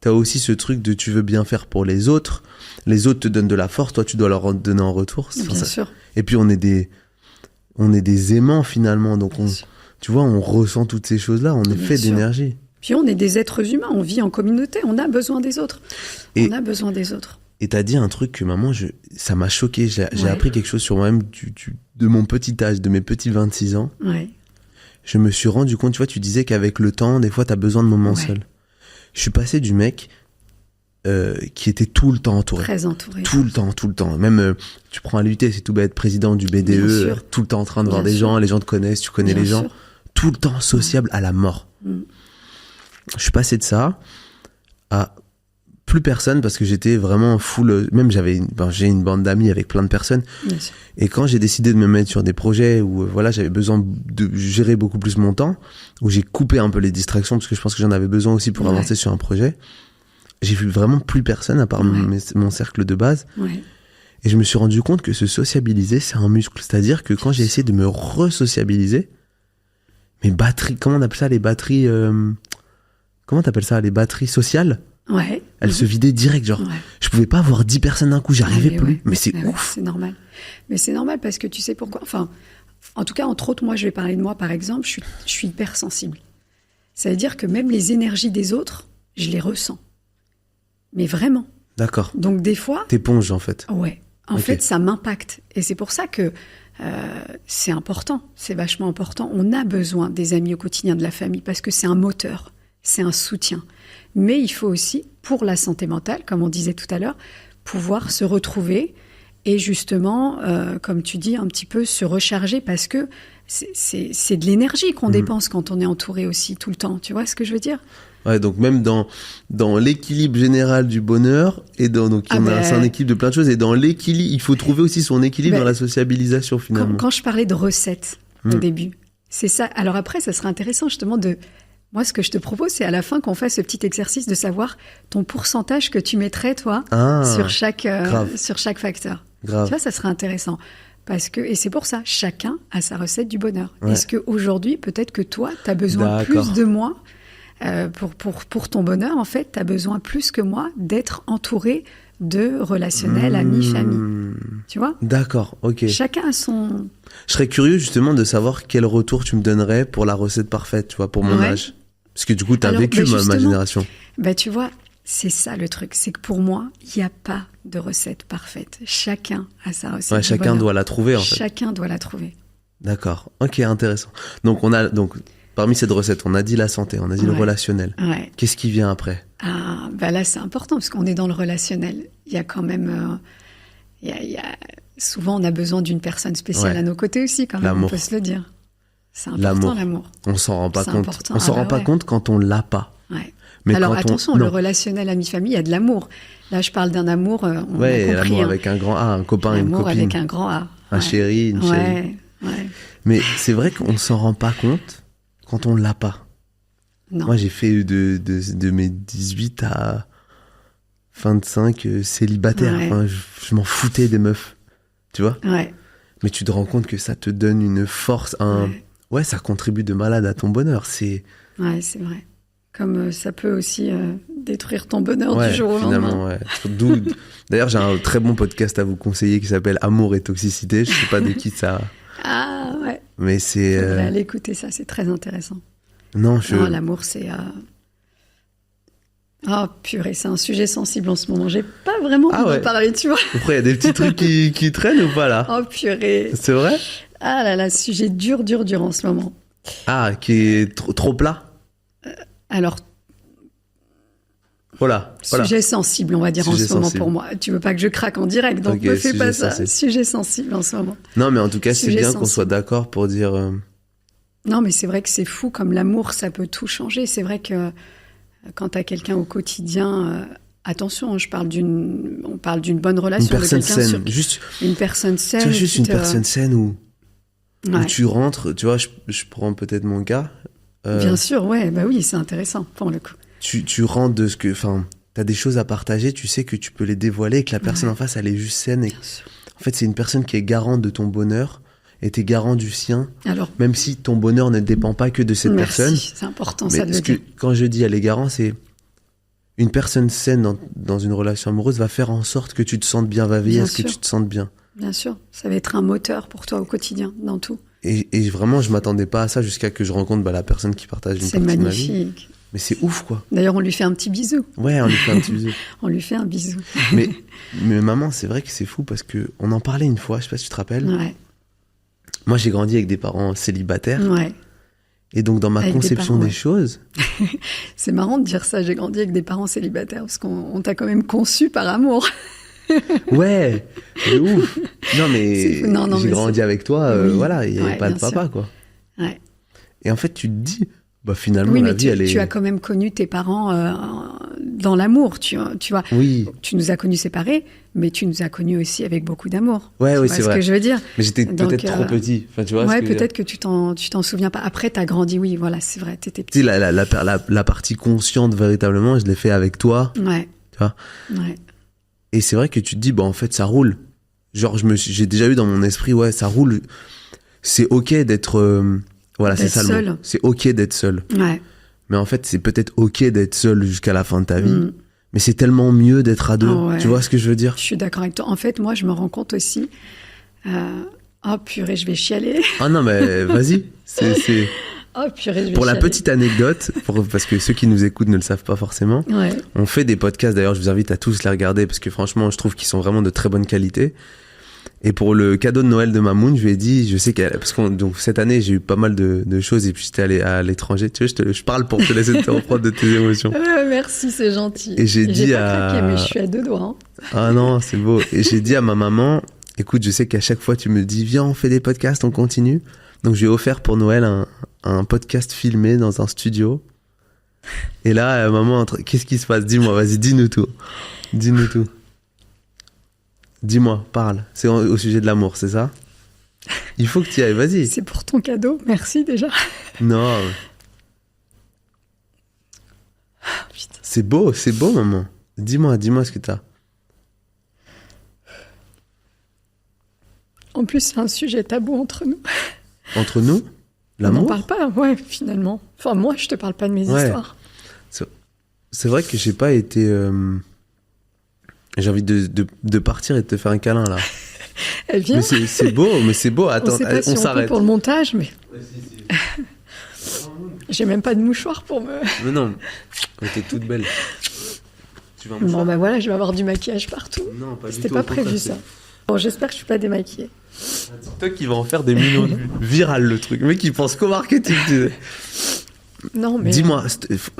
tu as aussi ce truc de tu veux bien faire pour les autres te donnent de la force, toi, tu dois leur donner en retour. Bien sûr. Et puis, on est des aimants finalement, donc tu vois, on ressent toutes ces choses-là, on est fait d'énergie. Puis on est des êtres humains, on vit en communauté, on a besoin des autres. Et t'as dit un truc que maman, ça m'a choqué, j'ai appris quelque chose sur moi-même de mon petit âge, de mes petits 26 ans. Je me suis rendu compte, tu vois, tu disais qu'avec le temps, des fois, t'as besoin de moments seuls. Je suis passé du mec qui était tout le temps entouré. Très entouré. Tout le temps. Même, tu prends à l'UT, c'est tout bête, président du BDE, tout le temps en train de voir des gens, les gens te connaissent, tu connais les gens. Tout le temps sociable à la mort. Je suis passé de ça à plus personne parce que j'étais vraiment full. Même j'ai une bande d'amis avec plein de personnes. Et quand j'ai décidé de me mettre sur des projets où j'avais besoin de gérer beaucoup plus mon temps, où j'ai coupé un peu les distractions parce que je pense que j'en avais besoin aussi pour avancer sur un projet, j'ai vu vraiment plus personne à part mon cercle de base. Et je me suis rendu compte que se sociabiliser, c'est un muscle. C'est-à-dire que quand j'ai essayé de me re-sociabiliser, mes batteries, comment on appelle ça, les batteries... comment t'appelles ça, les batteries sociales? Elles se vidaient direct, genre. Je pouvais pas avoir 10 personnes d'un coup, j'arrivais plus. Mais c'est ouf. C'est normal. Mais c'est normal parce que tu sais pourquoi. Enfin, en tout cas, entre autres, moi, je vais parler de moi, par exemple, je suis hypersensible. Ça veut dire que même les énergies des autres, je les ressens. Mais vraiment. D'accord. Donc, des fois... T'éponges, en fait. En fait, ça m'impacte. Et c'est pour ça que c'est important. C'est vachement important. On a besoin des amis au quotidien, de la famille, parce que c'est un moteur. C'est un soutien. Mais il faut aussi, pour la santé mentale, comme on disait tout à l'heure, pouvoir se retrouver et justement, comme tu dis, un petit peu se recharger parce que c'est de l'énergie qu'on dépense quand on est entouré aussi tout le temps. Tu vois ce que je veux dire ? Donc même dans l'équilibre général du bonheur, et c'est un équilibre de plein de choses, et dans l'équilibre, il faut trouver aussi son équilibre dans la sociabilisation finalement. Quand je parlais de recettes au début, c'est ça. Alors après, ça serait intéressant justement de... Moi, ce que je te propose, c'est à la fin qu'on fasse ce petit exercice de savoir ton pourcentage que tu mettrais, toi, sur chaque facteur. Grave. Tu vois, ça serait intéressant. Et c'est pour ça, chacun a sa recette du bonheur. Est-ce qu'aujourd'hui, peut-être que toi, tu as besoin plus de moi pour ton bonheur, en fait, tu as besoin plus que moi d'être entouré de relationnels, amis, famille. Tu vois ? D'accord, ok. Chacun a son... Je serais curieux justement de savoir quel retour tu me donnerais pour la recette parfaite, tu vois, pour mon âge. Parce que du coup, tu as vécu ma génération. Tu vois, c'est ça le truc. C'est que pour moi, il n'y a pas de recette parfaite. Chacun a sa recette. Ouais, chacun doit la trouver, en fait. Chacun doit la trouver. D'accord. Ok, intéressant. Donc, parmi cette recette, on a dit la santé, on a dit le relationnel. Ouais. Qu'est-ce qui vient après ? Là, c'est important parce qu'on est dans le relationnel. Il y a quand même... souvent, on a besoin d'une personne spéciale à nos côtés aussi, quand même, l'amour. On peut se le dire. C'est important, l'amour. On s'en rend pas compte. Important. On s'en rend pas compte quand on l'a pas. Ouais. Mais alors, attention, le relationnel ami-famille, il y a de l'amour. Là, je parle d'un amour, on a compris. L'amour avec un grand A, un copain, une copine. L'amour avec un grand A. Un chéri, une chérie. Ouais. Mais c'est vrai qu'on s'en rend pas compte quand on l'a pas. Non. Moi, j'ai fait de mes 18 à 25 célibataire. Ouais. Enfin, je m'en foutais des meufs. Tu vois ? Ouais. Mais tu te rends compte que ça te donne une force, ouais, ça contribue de malade à ton bonheur. Ouais, c'est vrai. Comme ça peut aussi détruire ton bonheur du jour au lendemain. Ouais. D'ailleurs, j'ai un très bon podcast à vous conseiller qui s'appelle Amour et toxicité. Je sais pas de qui ça. Ah ouais. Mais c'est. Allez écouter ça, c'est très intéressant. Non, l'amour, c'est. Oh purée, c'est un sujet sensible en ce moment. J'ai pas vraiment envie d'en parler, tu vois. Après, il y a des petits trucs qui traînent ou pas là ? Oh purée. C'est vrai ? Ah là là, sujet dur en ce moment. Ah, qui est trop plat ? Alors. Voilà. Sujet sensible, on va dire, sujet en ce moment pour moi. Tu veux pas que je craque en direct, donc ne fais pas ça. Sujet sensible en ce moment. Non, mais en tout cas, c'est bien qu'on soit d'accord pour dire. Non, mais c'est vrai que c'est fou, comme l'amour, ça peut tout changer. C'est vrai que quand t'as quelqu'un au quotidien, attention, on parle d'une bonne relation. Une personne saine. Une personne saine. Tu vois, juste une personne saine où tu rentres, tu vois, je prends peut-être mon cas. Bien sûr, ouais, bah oui, c'est intéressant pour le coup. Tu rentres de ce que, enfin, t'as des choses à partager, tu sais que tu peux les dévoiler et que la personne en face, elle est juste saine. Et en fait, c'est une personne qui est garante de ton bonheur et t'es garant du sien. Alors, même si ton bonheur ne dépend pas que de cette personne. C'est important, ça de le dire. Quand je dis elle est garant, c'est une personne saine dans une relation amoureuse va faire en sorte que tu te sentes bien, va veiller à ce que tu te sentes bien. Bien sûr, ça va être un moteur pour toi au quotidien, dans tout. Et vraiment, je m'attendais pas à ça jusqu'à que je rencontre la personne qui partage une partie de ma vie. C'est magnifique. Mais c'est ouf, quoi. D'ailleurs, on lui fait un petit bisou. Ouais, on lui fait un petit bisou. On lui fait un bisou. mais maman, c'est vrai que c'est fou parce que on en parlait une fois, je sais pas si tu te rappelles. Ouais. Moi, j'ai grandi avec des parents célibataires. Ouais. Et donc, dans ma conception des choses... C'est marrant de dire ça, j'ai grandi avec des parents célibataires parce qu'on t'a quand même conçu par amour. Ouais, de ouf. Non, mais j'ai grandi avec toi, voilà, il n'y avait pas de papa, quoi. Ouais. Et en fait, tu te dis, finalement, la vie, elle est... tu as quand même connu tes parents dans l'amour, tu vois. Oui. Tu nous as connus séparés, mais tu nous as connus aussi avec beaucoup d'amour. Ouais, oui, c'est vrai. C'est ce que je veux dire. Mais j'étais peut-être trop petit. Enfin, tu vois. Ouais, peut-être que tu t'en souviens pas. Après, t'as grandi, oui, voilà, c'est vrai, t'étais petit. Tu sais, la partie consciente, véritablement, je l'ai fait avec toi. Ouais. Tu vois. Ouais. Et c'est vrai que tu te dis, en fait, ça roule. Genre, j'ai déjà eu dans mon esprit, ouais, ça roule. C'est ok d'être... voilà, c'est ça le mot. C'est ok d'être seul. Ouais. Mais en fait, c'est peut-être ok d'être seul jusqu'à la fin de ta vie. Mais c'est tellement mieux d'être à deux. Oh, ouais. Tu vois ce que je veux dire ? Je suis d'accord avec toi. En fait, moi, je me rends compte aussi... Oh purée, je vais chialer. Ah non, mais vas-y. Oh purée, je vais Pour la chialer. petite anecdote, parce que ceux qui nous écoutent ne le savent pas forcément, on fait des podcasts, d'ailleurs je vous invite à tous les regarder parce que franchement je trouve qu'ils sont vraiment de très bonne qualité. Et pour le cadeau de Noël de Mamoun, je lui ai dit, je sais parce que donc cette année j'ai eu pas mal de choses et puis j'étais allé à l'étranger, tu vois, je parle pour te laisser te reprendre de tes émotions. Merci, c'est gentil. Et j'ai dit pas craqué, mais je suis à 2 doigts. Hein. Ah non, c'est beau. Et j'ai dit à ma maman, écoute, je sais qu'à chaque fois tu me dis, viens on fait des podcasts, on continue. Donc je lui ai offert pour Noël un podcast filmé dans un studio. Et là, maman, qu'est-ce qui se passe ? Dis-moi, vas-y, dis-nous tout. Dis-nous tout. Dis-moi, parle. C'est au sujet de l'amour, c'est ça ? Il faut que tu y ailles, vas-y. C'est pour ton cadeau, merci déjà. Non. C'est beau, maman. Dis-moi ce que t'as. En plus, c'est un sujet tabou entre nous. Entre nous ? L'amour ? On n'en parle pas, ouais, finalement. Enfin, moi, je te parle pas de mes histoires. c'est vrai que j'ai pas été... J'ai envie de partir et de te faire un câlin, là. Elle vient. Mais c'est beau. Attends, on sait pas si on s'arrête. peut pour le montage, mais... Ouais, si. J'ai même pas de mouchoir pour me... Mais non, t'es toute belle. Tu vas Bon, bah voilà, je vais avoir du maquillage partout. Non, pas du tout. C'était pas prévu, ça. Bon, j'espère que je suis pas démaquillée. Toi qui vas en faire des millions de vues. Viral, le truc. Le mec, il pense qu'au marketing. Non, mais... Dis-moi,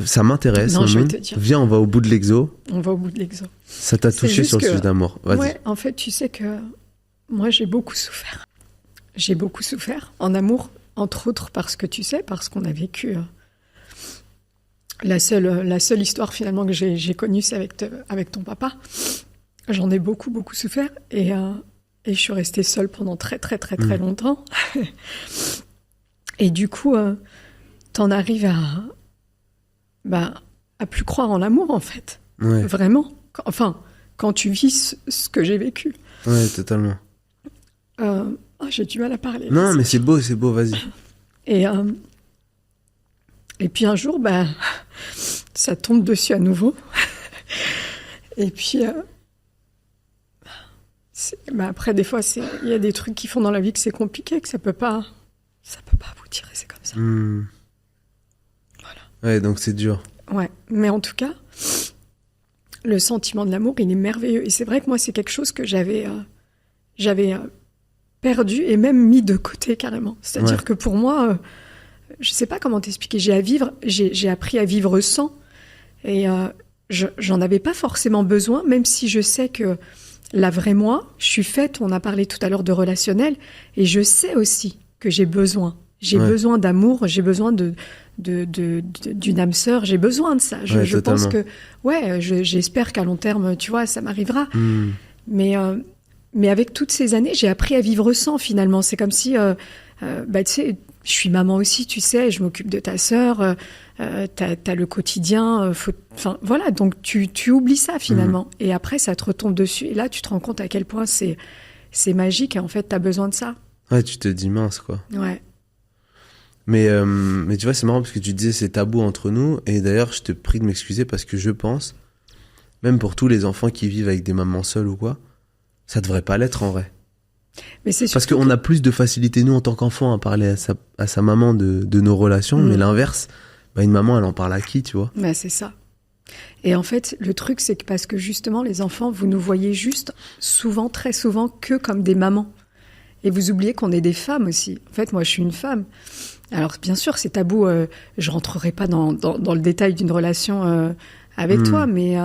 ça m'intéresse. Non, je vais te dire. Viens, on va au bout de l'exo. On va au bout de l'exo. Ça t'a touché sur le sujet d'amour. Vas-y. Ouais, en fait, tu sais que moi, j'ai beaucoup souffert. J'ai beaucoup souffert en amour, entre autres parce qu'on a vécu... La seule histoire, finalement, que j'ai connue, c'est avec ton papa. J'en ai beaucoup, beaucoup souffert. Et je suis restée seule pendant très, très, très, très longtemps. Et du coup... t'en arrives à plus croire en l'amour, en fait. Ouais. Vraiment. Enfin, quand tu vis ce que j'ai vécu. Ouais, totalement. J'ai du mal à parler. Non, mais c'est beau, vas-y. Et puis un jour, ça tombe dessus à nouveau. Et puis... après, des fois, il y a des trucs qui font dans la vie que c'est compliqué, que ça peut pas aboutir, et c'est comme ça. Voilà. Ouais, donc c'est dur. Ouais, mais en tout cas, le sentiment de l'amour, il est merveilleux. Et c'est vrai que moi, c'est quelque chose que j'avais perdu et même mis de côté carrément. C'est-à-dire que pour moi, je sais pas comment t'expliquer, j'ai appris à vivre sans. Et j'en avais pas forcément besoin, même si je sais que la vraie moi, je suis faite, on a parlé tout à l'heure de relationnel, et je sais aussi que j'ai besoin. J'ai besoin d'amour, j'ai besoin d'une âme sœur, j'ai besoin de ça. Je pense que, j'espère qu'à long terme, tu vois, ça m'arrivera. Mais avec toutes ces années, j'ai appris à vivre sans, finalement. C'est comme si, tu sais, je suis maman aussi, tu sais, je m'occupe de ta sœur, t'as le quotidien, enfin, voilà, donc tu oublies ça, finalement. Et après, ça te retombe dessus, et là, tu te rends compte à quel point c'est magique, et en fait, t'as besoin de ça. Ouais, tu te dis mince, quoi. Ouais. Mais tu vois, c'est marrant parce que tu disais c'est tabou entre nous. Et d'ailleurs, je te prie de m'excuser parce que je pense, même pour tous les enfants qui vivent avec des mamans seules ou quoi, ça devrait pas l'être en vrai. Mais c'est parce qu'on a plus de facilité, nous, en tant qu'enfants, à parler à sa maman de nos relations. Mais l'inverse, une maman, elle en parle à qui, tu vois ? C'est ça. Et en fait, le truc, c'est que parce que justement, les enfants, vous nous voyez juste souvent, très souvent, que comme des mamans. Et vous oubliez qu'on est des femmes aussi. En fait, moi, je suis une femme. Alors, bien sûr, c'est tabou. Je rentrerai pas dans le détail d'une relation avec toi, mais...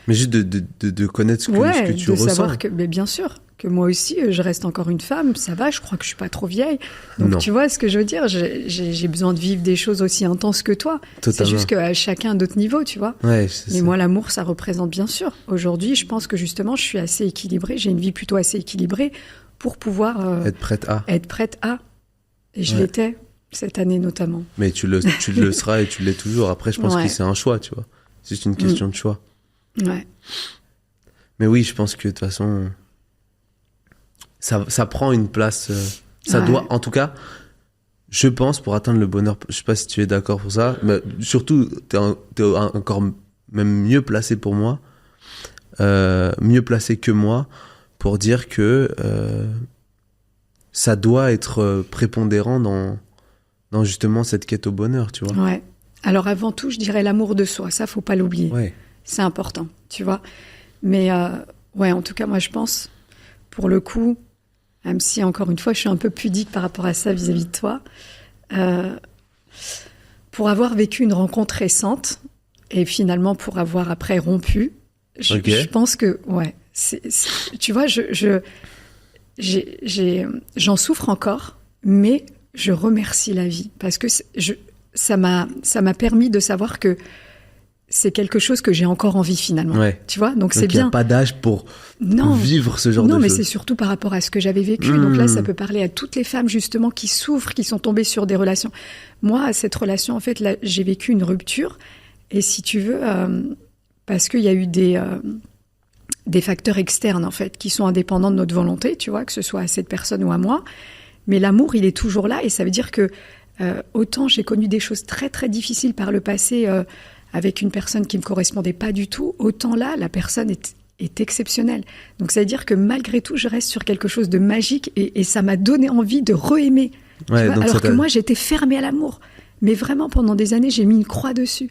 Mais juste de connaître ce que tu ressens. Savoir que, mais bien sûr, que moi aussi, je reste encore une femme. Ça va, je crois que je suis pas trop vieille. Donc, tu vois ce que je veux dire ? J'ai besoin de vivre des choses aussi intenses que toi. Totalement. C'est juste qu'à chacun à d'autres niveaux, tu vois. Ouais, mais moi, l'amour, ça représente bien sûr. Aujourd'hui, je pense que justement, je suis assez équilibrée. J'ai une vie plutôt assez équilibrée pour pouvoir... être prête à. Et je l'étais. Cette année notamment. Mais tu le seras et tu l'es toujours. Après, je pense que c'est un choix, tu vois. C'est juste une question de choix. Ouais. Mais oui, je pense que de toute façon, ça prend une place. Ça doit, en tout cas, je pense, pour atteindre le bonheur. Je sais pas si tu es d'accord pour ça, mais surtout, t'es encore même mieux placé pour moi, mieux placé que moi, pour dire que ça doit être prépondérant dans justement cette quête au bonheur, tu vois. Ouais. Alors avant tout, je dirais l'amour de soi. Ça, faut pas l'oublier. Ouais. C'est important, tu vois. Mais en tout cas, moi, je pense, pour le coup, même si encore une fois, je suis un peu pudique par rapport à ça vis-à-vis de toi, pour avoir vécu une rencontre récente et finalement pour avoir après rompu, je pense que, tu vois, j'en souffre encore, mais je remercie la vie parce que ça m'a permis de savoir que c'est quelque chose que j'ai encore envie finalement. Ouais. Tu vois, donc c'est bien. Il n'y a pas d'âge pour vivre ce genre de choses. Non, mais c'est surtout par rapport à ce que j'avais vécu. Donc là, ça peut parler à toutes les femmes justement qui souffrent, qui sont tombées sur des relations. Moi, cette relation, en fait, là, j'ai vécu une rupture. Et si tu veux, parce qu'il y a eu des facteurs externes en fait qui sont indépendants de notre volonté, tu vois, que ce soit à cette personne ou à moi. Mais l'amour, il est toujours là et ça veut dire que autant j'ai connu des choses très très difficiles par le passé avec une personne qui me correspondait pas du tout, autant là, la personne est exceptionnelle. Donc ça veut dire que malgré tout, je reste sur quelque chose de magique et ça m'a donné envie de re-aimer. Ouais, donc alors que moi, j'étais fermée à l'amour. Mais vraiment, pendant des années, j'ai mis une croix dessus.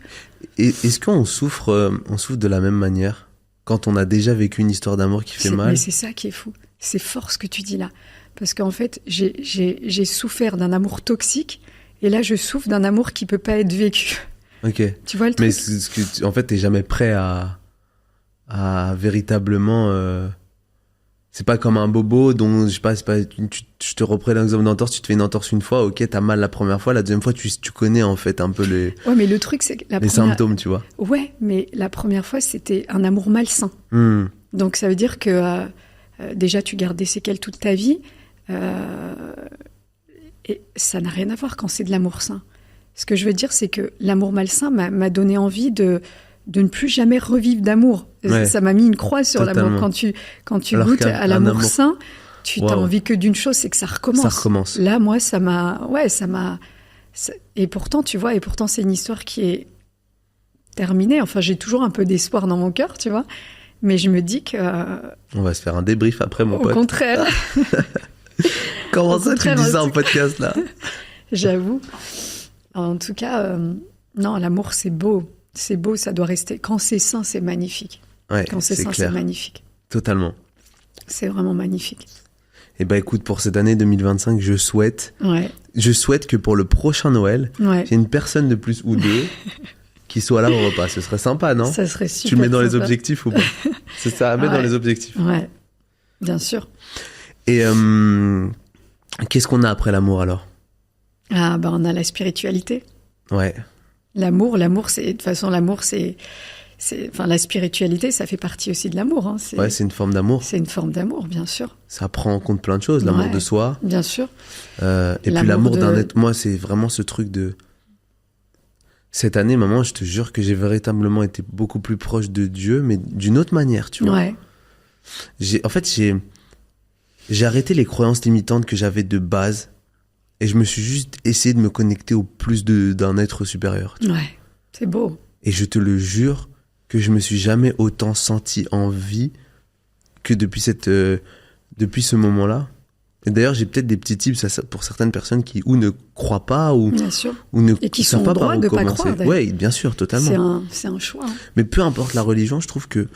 Et est-ce qu'on souffre de la même manière quand on a déjà vécu une histoire d'amour qui fait mal? Mais c'est ça qui est fou. C'est fort ce que tu dis là. Parce qu'en fait, j'ai souffert d'un amour toxique et là, je souffre d'un amour qui peut pas être vécu. Ok. Tu vois le truc? Mais en fait, t'es jamais prêt à véritablement... C'est pas comme un bobo dont, je sais pas, je te reprends l'exemple d'entorse, tu te fais une entorse une fois, ok, t'as mal la première fois, la deuxième fois, tu connais en fait un peu les... Ouais, mais le truc, c'est que les symptômes, tu vois. Ouais, mais la première fois, c'était un amour malsain. Donc ça veut dire que déjà, tu gardes des séquelles toute ta vie, et ça n'a rien à voir quand c'est de l'amour sain. Ce que je veux dire, c'est que l'amour malsain m'a donné envie de ne plus jamais revivre d'amour. Ouais. Ça m'a mis une croix sur l'amour. Quand tu goûtes à l'amour sain, tu n'as envie que d'une chose, c'est que ça recommence. Ça recommence. Là, moi, ça m'a... Et pourtant, tu vois, c'est une histoire qui est terminée. Enfin, j'ai toujours un peu d'espoir dans mon cœur, tu vois. Mais je me dis que... On va se faire un débrief après, mon pote. Au contraire. Comment ça, tu dis ça en podcast, là? J'avoue. En tout cas, non, l'amour, c'est beau. C'est beau, ça doit rester. Quand c'est sain, c'est magnifique. Ouais, quand c'est sain, clair. c'est magnifique. Totalement. C'est vraiment magnifique. Eh ben, écoute, pour cette année 2025, je souhaite que pour le prochain Noël, il y ait une personne de plus ou deux qui soit là au repas. Ce serait sympa, non? Ça serait super. Tu le mets dans sympa. les objectifs ou pas? C'est ça, à mettre dans les objectifs. Ouais, bien sûr. Et qu'est-ce qu'on a après l'amour alors? Ah, ben on a la spiritualité. Ouais. L'amour, c'est... De toute façon, l'amour, enfin, la spiritualité, ça fait partie aussi de l'amour. Hein. C'est une forme d'amour. C'est une forme d'amour, bien sûr. Ça prend en compte plein de choses. L'amour de soi. Bien sûr. Et puis l'amour d'un être. Moi, c'est vraiment ce truc de... Cette année, maman, je te jure que j'ai véritablement été beaucoup plus proche de Dieu, mais d'une autre manière, tu vois. Ouais. En fait, j'ai arrêté les croyances limitantes que j'avais de base. Et je me suis juste essayé de me connecter au plus d'un être supérieur. Ouais, c'est beau. Et je te le jure que je me suis jamais autant senti en vie que depuis ce moment-là. Et d'ailleurs, j'ai peut-être des petits tips pour certaines personnes qui ou ne croient pas ou et qui sont en droit de ne pas croire. Oui, bien sûr, totalement. C'est un choix. Hein. Mais peu importe la religion, je trouve que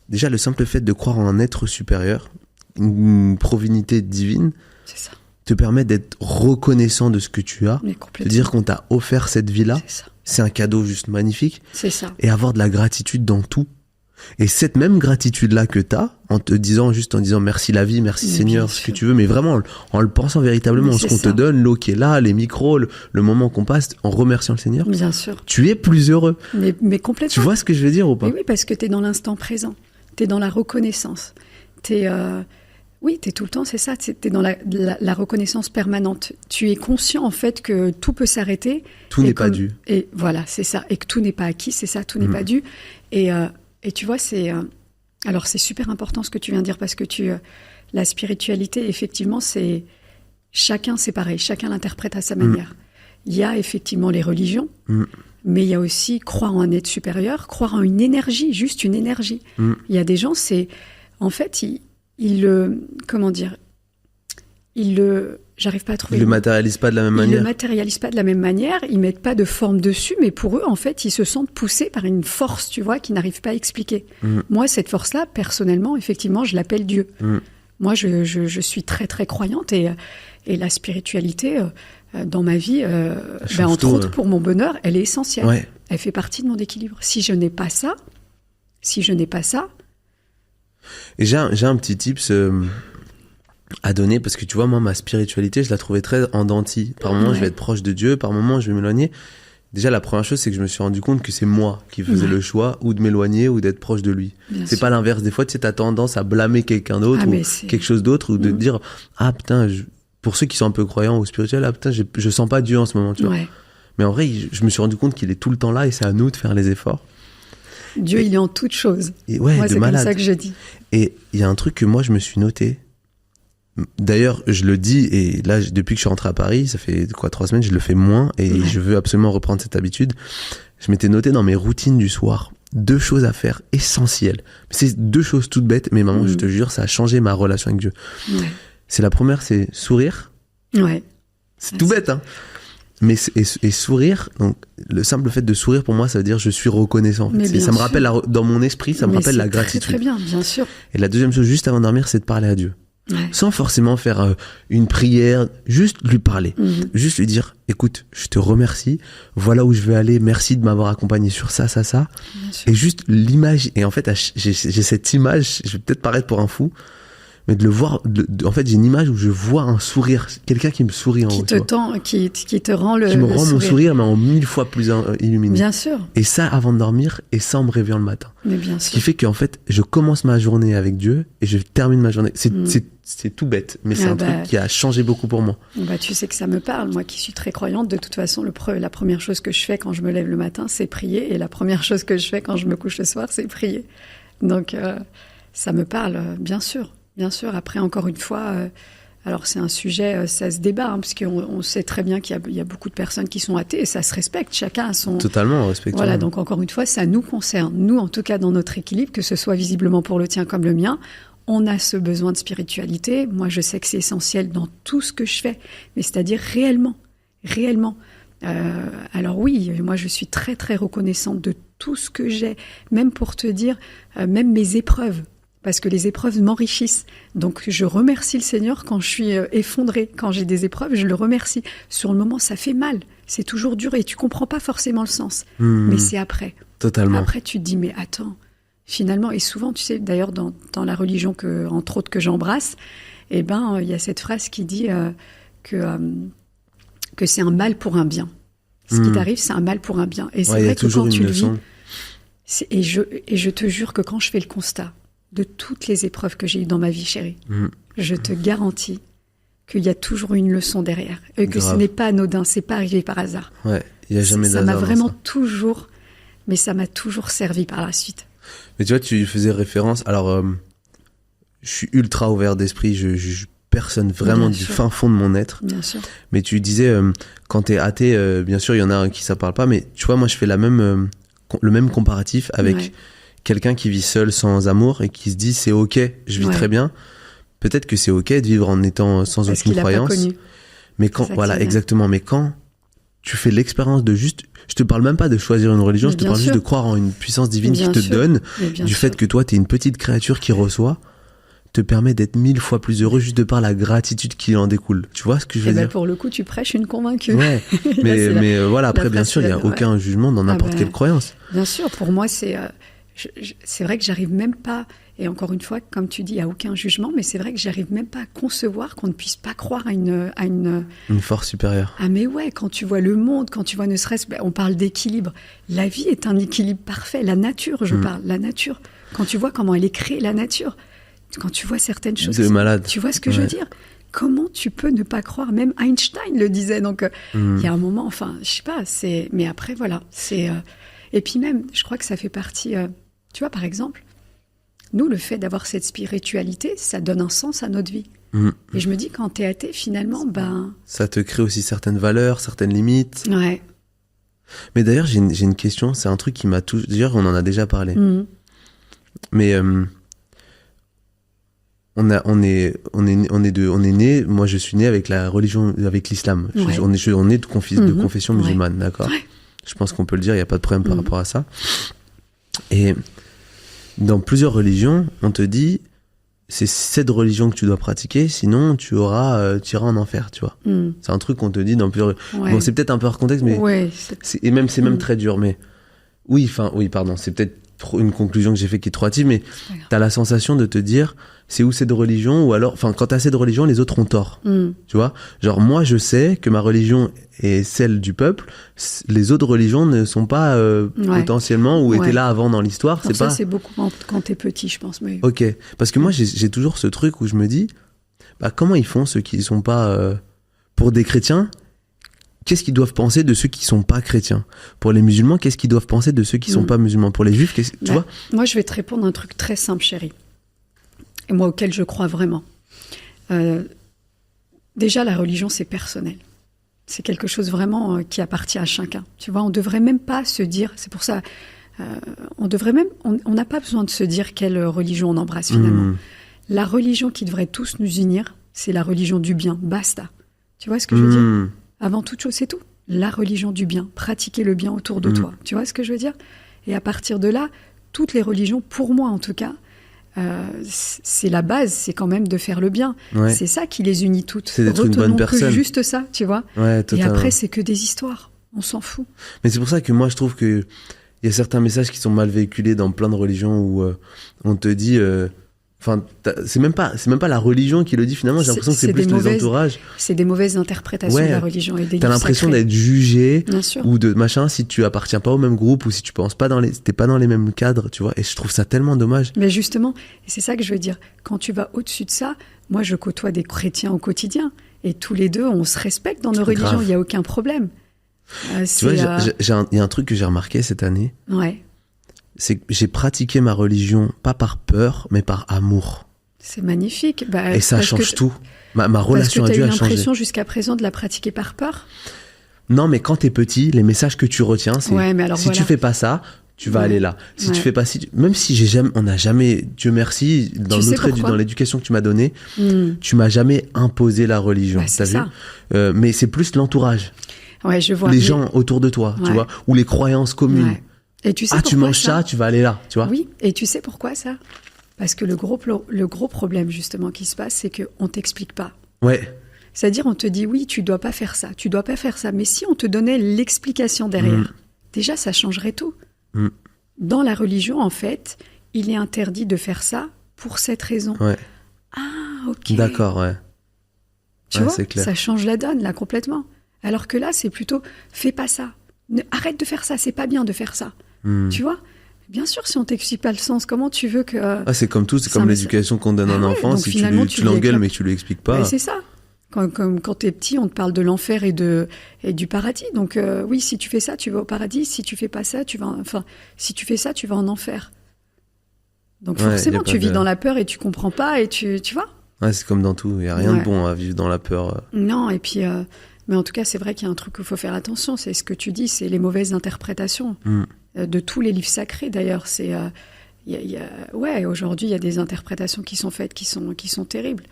déjà le simple fait de croire en un être supérieur, une provinité divine, c'est ça. Te permet d'être reconnaissant de ce que tu as, de dire qu'on t'a offert cette vie-là, c'est un cadeau juste magnifique, c'est ça. Et avoir de la gratitude dans tout. Et cette même gratitude-là que t'as, en disant merci la vie, merci Seigneur, ce que tu veux, mais vraiment en le pensant véritablement, ce qu'on te donne, l'eau qui est là, les micros, le moment qu'on passe, en remerciant le Seigneur, bien sûr. Tu es plus heureux. Mais complètement. Tu vois ce que je veux dire ou pas? Oui, parce que t'es dans l'instant présent, t'es dans la reconnaissance, oui, t'es tout le temps, c'est ça, t'es dans la reconnaissance permanente. Tu es conscient, en fait, que tout peut s'arrêter. Tout n'est pas dû. Et voilà, c'est ça. Et que tout n'est pas acquis, c'est ça, tout n'est pas dû. Et tu vois, alors, c'est super important ce que tu viens de dire, parce que la spiritualité, effectivement, chacun, c'est pareil, chacun l'interprète à sa manière. Il y a effectivement les religions, mais il y a aussi croire en un être supérieur, croire en une énergie, juste une énergie. Il y a des gens, en fait, j'arrive pas à trouver. Ils le matérialisent pas de la même manière. Ils le matérialisent pas de la même manière. Ils mettent pas de forme dessus, mais pour eux, en fait, ils se sentent poussés par une force, tu vois, qu'ils n'arrivent pas à expliquer. Moi, cette force-là, personnellement, effectivement, je l'appelle Dieu. Moi, je suis très, très croyante et la spiritualité, dans ma vie, entre autres, pour mon bonheur, elle est essentielle. Ouais. Elle fait partie de mon équilibre. Si je n'ai pas ça, et j'ai un petit tips à donner, parce que tu vois, moi, ma spiritualité, je la trouvais très en dents de scie. Par moments, je vais être proche de Dieu, par moments, je vais m'éloigner. Déjà, la première chose, c'est que je me suis rendu compte que c'est moi qui faisais le choix ou de m'éloigner ou d'être proche de lui. C'est pas l'inverse. Des fois, tu sais, t'as tendance à blâmer quelqu'un d'autre ou quelque chose d'autre, ou de te dire, ah putain, pour ceux qui sont un peu croyants ou spirituels, ah putain, je sens pas Dieu en ce moment, tu vois. Mais en vrai, je me suis rendu compte qu'il est tout le temps là et c'est à nous de faire les efforts. Dieu, il est en toutes choses. Et moi, c'est comme ça que je dis. Et il y a un truc que moi, je me suis noté. D'ailleurs, je le dis, et là, depuis que je suis rentré à Paris, ça fait 3 semaines, je le fais moins, et je veux absolument reprendre cette habitude. je m'étais noté dans mes routines du soir 2 choses à faire essentielles. C'est 2 choses toutes bêtes, mais maman, je te jure, ça a changé ma relation avec Dieu. Ouais. C'est la première, c'est sourire. Ouais. C'est tout bête, hein. Mais et sourire, donc le simple fait de sourire pour moi, ça veut dire je suis reconnaissant. En fait. Ça me rappelle dans mon esprit, ça me rappelle la gratitude. Très bien, bien sûr. Et la deuxième chose, juste avant de dormir, c'est de parler à Dieu. Ouais. Sans forcément faire une prière, juste lui parler. Juste lui dire, écoute, je te remercie, voilà où je veux aller, merci de m'avoir accompagné sur ça. Et juste l'image, et en fait, j'ai cette image, je vais peut-être paraître pour un fou, mais de le voir, en fait, j'ai une image où je vois un sourire, quelqu'un qui me sourit en haut. Qui te rend le Qui me rend sourire. mon sourire, mais en 1000 fois plus illuminé. Bien sûr. Et ça avant de dormir, et ça en me réveillant le matin. Mais bien sûr. Ce qui fait qu'en fait, je commence ma journée avec Dieu, et je termine ma journée. C'est tout bête, mais c'est un truc qui a changé beaucoup pour moi. Tu sais que ça me parle, moi qui suis très croyante. De toute façon, la première chose que je fais quand je me lève le matin, c'est prier. Et la première chose que je fais quand je me couche le soir, c'est prier. Donc, ça me parle, bien sûr. Bien sûr, après, encore une fois, alors c'est un sujet, ça se débat, hein, parce qu'on sait très bien qu'il y a beaucoup de personnes qui sont athées, et ça se respecte, chacun a son... Totalement, respectueux. Voilà, donc encore une fois, ça nous concerne. Nous, en tout cas, dans notre équilibre, que ce soit visiblement pour le tien comme le mien, on a ce besoin de spiritualité. Moi, je sais que c'est essentiel dans tout ce que je fais, mais c'est-à-dire réellement. Alors oui, moi, je suis très, très reconnaissante de tout ce que j'ai, même pour te dire, même mes épreuves. Parce que les épreuves m'enrichissent. Donc, je remercie le Seigneur quand je suis effondrée. Quand j'ai des épreuves, je le remercie. Sur le moment, ça fait mal. C'est toujours dur et tu comprends pas forcément le sens. Mais c'est après. Totalement. Après, tu te dis, mais attends, finalement, et souvent, tu sais, d'ailleurs, dans la religion, entre autres, que j'embrasse, il y a cette phrase qui dit que c'est un mal pour un bien. Ce qui t'arrive, c'est un mal pour un bien. Et c'est vrai que quand tu le vis... Et je te jure que quand je fais le constat de toutes les épreuves que j'ai eues dans ma vie, chérie, je te garantis qu'il y a toujours une leçon derrière. Et que ce n'est pas anodin, c'est pas arrivé par hasard. Ouais, il n'y a jamais d'hasard. Ça m'a vraiment toujours, mais ça m'a toujours servi par la suite. Mais tu vois, tu faisais référence, alors je suis ultra ouvert d'esprit, je juge personne vraiment du fin fond de mon être. Bien sûr. Mais tu disais, quand t'es athée, bien sûr, il y en a un qui ça parle pas, mais tu vois, moi je fais le même comparatif avec quelqu'un qui vit seul sans amour et qui se dit c'est ok, je vis très bien. Peut-être que c'est ok de vivre en étant sans aucune croyance. Pas connu. Mais quand, voilà, exactement. Mais quand tu fais l'expérience de juste, je te parle même pas de choisir une religion, je te parle juste de croire en une puissance divine qui te donne, du fait que toi t'es une petite créature qui reçoit, te permet d'être 1000 fois plus heureux juste de par la gratitude qui en découle. Tu vois ce que je veux dire? Pour le coup, tu prêches une convaincue. Ouais. mais voilà, après, bien sûr, il n'y a aucun jugement dans n'importe quelle croyance. Bien sûr, pour moi, c'est vrai que j'arrive même pas, et encore une fois, comme tu dis, il n'y a aucun jugement, mais c'est vrai que j'arrive même pas à concevoir qu'on ne puisse pas croire à une force supérieure. Ah mais ouais, quand tu vois le monde, quand tu vois ne serait-ce, on parle d'équilibre. La vie est un équilibre parfait. La nature, je parle, la nature. Quand tu vois comment elle est créée, la nature, quand tu vois certaines choses, de malade. Tu vois ce que je veux dire? Comment tu peux ne pas croire? Même Einstein le disait. Donc il y a un moment, enfin, je sais pas. Mais après voilà, c'est. Et puis même, je crois que ça fait partie. Tu vois, par exemple, nous, le fait d'avoir cette spiritualité, ça donne un sens à notre vie. Et je me dis, quand t'es athée, finalement, ça te crée aussi certaines valeurs, certaines limites. Ouais. Mais d'ailleurs, j'ai une question. C'est un truc qui m'a toujours. D'ailleurs, on en a déjà parlé. Mais on est né. Moi, je suis né avec la religion, avec l'islam. On est de confession musulmane, d'accord. Je pense qu'on peut le dire. Il y a pas de problème par rapport à ça. Et dans plusieurs religions, on te dit, c'est cette religion que tu dois pratiquer, sinon tu iras en enfer, tu vois. C'est un truc qu'on te dit dans plusieurs. Bon, c'est peut-être un peu hors contexte, mais c'est même très dur. Mais pardon, c'est peut-être une conclusion que j'ai fait qui est trop hâtive, mais t'as la sensation de te dire, c'est où cette religion, ou alors, enfin, quand t'as cette religion, les autres ont tort. Tu vois, genre moi je sais que ma religion est celle du peuple, les autres religions ne sont pas potentiellement ou étaient là avant dans l'histoire. C'est pas. Ça c'est beaucoup quand t'es petit, je pense. Mais... Ok, parce que moi j'ai toujours ce truc où je me dis, comment ils font ceux qui sont pas pour des chrétiens? Qu'est-ce qu'ils doivent penser de ceux qui sont pas chrétiens? Pour les musulmans, qu'est-ce qu'ils doivent penser de ceux qui sont pas musulmans? Pour les juifs, tu vois? Moi, je vais te répondre un truc très simple, chérie. Et moi, auquel je crois vraiment. Déjà, la religion, c'est personnel. C'est quelque chose vraiment qui appartient à chacun. Tu vois, on devrait même pas se dire, c'est pour ça, on n'a pas besoin de se dire quelle religion on embrasse finalement. La religion qui devrait tous nous unir, c'est la religion du bien, basta. Tu vois ce que je veux dire? Avant toute chose, c'est tout. La religion du bien, pratiquer le bien autour de toi. Tu vois ce que je veux dire? Et à partir de là, toutes les religions, pour moi en tout cas, c'est la base, c'est quand même de faire le bien. Ouais. C'est ça qui les unit toutes. C'est d'être une bonne personne. Que juste ça, tu vois. Ouais, et après, c'est que des histoires. On s'en fout. Mais c'est pour ça que moi, je trouve qu'il y a certains messages qui sont mal véhiculés dans plein de religions où on te dit... c'est même pas la religion qui le dit finalement. J'ai l'impression que c'est plus les entourages. C'est des mauvaises interprétations de la religion et des. T'as l'impression d'être jugé Bien ou de machin si tu appartiens pas au même groupe ou si tu penses pas t'es pas dans les mêmes cadres, tu vois. Et je trouve ça tellement dommage. Mais justement, et c'est ça que je veux dire. Quand tu vas au-dessus de ça, moi je côtoie des chrétiens au quotidien et tous les deux on se respecte dans nos religions. Il y a aucun problème. Tu vois, il y a un truc que j'ai remarqué cette année. Ouais. C'est que j'ai pratiqué ma religion, pas par peur, mais par amour. C'est magnifique. Et ça change tout. Ma relation à Dieu a changé. Parce que tu as eu l'impression jusqu'à présent de la pratiquer par peur? Non, mais quand t'es petit, les messages que tu retiens, c'est si tu fais pas ça, tu vas aller là. Si tu fais pas même si on n'a jamais, Dieu merci, dans l'éducation que tu m'as donnée, tu m'as jamais imposé la religion. T'as vu? Mais c'est plus l'entourage. Ouais, je vois. Les gens autour de toi, tu vois, ou les croyances communes. Ouais. Et tu sais tu manges ça, tu vas aller là, tu vois. Oui, et tu sais pourquoi ça? Parce que le gros problème justement qui se passe, c'est qu'on t'explique pas. Ouais. C'est-à-dire on te dit oui, tu dois pas faire ça, tu dois pas faire ça. Mais si on te donnait l'explication derrière, déjà ça changerait tout. Dans la religion, en fait, il est interdit de faire ça pour cette raison. Ouais. Ah, ok. D'accord, ouais. Tu vois, c'est clair. Ça change la donne là complètement. Alors que là, c'est plutôt fais pas ça. Arrête de faire ça, c'est pas bien de faire ça. Tu vois? Bien sûr, si on t'explique pas le sens, comment tu veux que... c'est comme tout, c'est comme l'éducation qu'on donne à un enfant. Si tu l'engueules mais que tu lui expliques pas... c'est ça. Quand t'es petit, on te parle de l'enfer et du paradis. Donc oui, si tu fais ça, tu vas au paradis. Si tu fais pas ça, si tu fais ça, tu vas en enfer. Donc forcément, tu vis dans la peur et tu comprends pas et tu vois? Ouais, c'est comme dans tout. Il y a rien de bon à vivre dans la peur. Non, et puis... Mais en tout cas, c'est vrai qu'il y a un truc qu'il faut faire attention. C'est ce que tu dis, c'est les mauvaises interprétations de tous les livres sacrés. D'ailleurs, aujourd'hui, il y a des interprétations qui sont faites, qui sont terribles.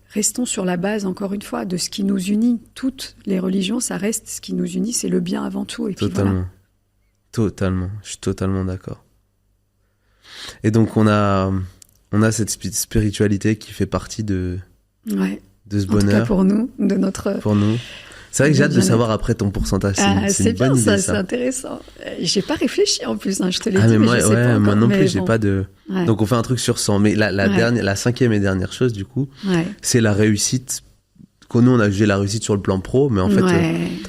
Restons sur la base, encore une fois, de ce qui nous unit. Toutes les religions, ça reste ce qui nous unit, c'est le bien avant tout. Et totalement. Puis voilà. Totalement. Je suis totalement d'accord. Et donc, on a cette spiritualité qui fait partie de ce bonheur. En tout cas pour nous, de notre... Pour nous. C'est vrai que j'ai hâte de savoir après ton pourcentage. C'est une bonne idée, ça. C'est intéressant. J'ai pas réfléchi en plus, je te l'ai dit, mais moi, je sais pas encore, moi non plus, j'ai pas de... Ouais. Donc on fait un truc sur 100. Mais la cinquième et dernière chose, du coup, c'est la réussite. Nous, on a jugé la réussite sur le plan pro, mais en fait,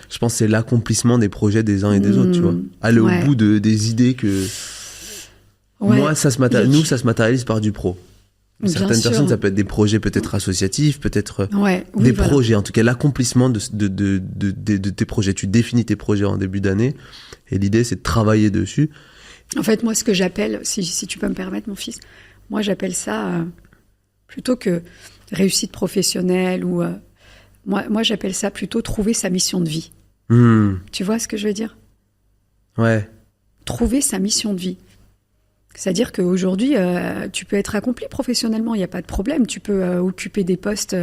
je pense que c'est l'accomplissement des projets des uns et des autres, tu vois. Aller au bout des idées que... Moi, ça se matérialise par du pro. Certaines personnes, ça peut être des projets peut-être associatifs, peut-être projets, en tout cas l'accomplissement de tes projets. Tu définis tes projets en début d'année et l'idée c'est de travailler dessus. En fait, moi ce que j'appelle, si tu peux me permettre mon fils, moi j'appelle ça plutôt que réussite professionnelle ou moi j'appelle ça plutôt trouver sa mission de vie. Tu vois ce que je veux dire? Ouais. Trouver sa mission de vie. C'est-à-dire qu'aujourd'hui, tu peux être accompli professionnellement, il n'y a pas de problème. Tu peux occuper des postes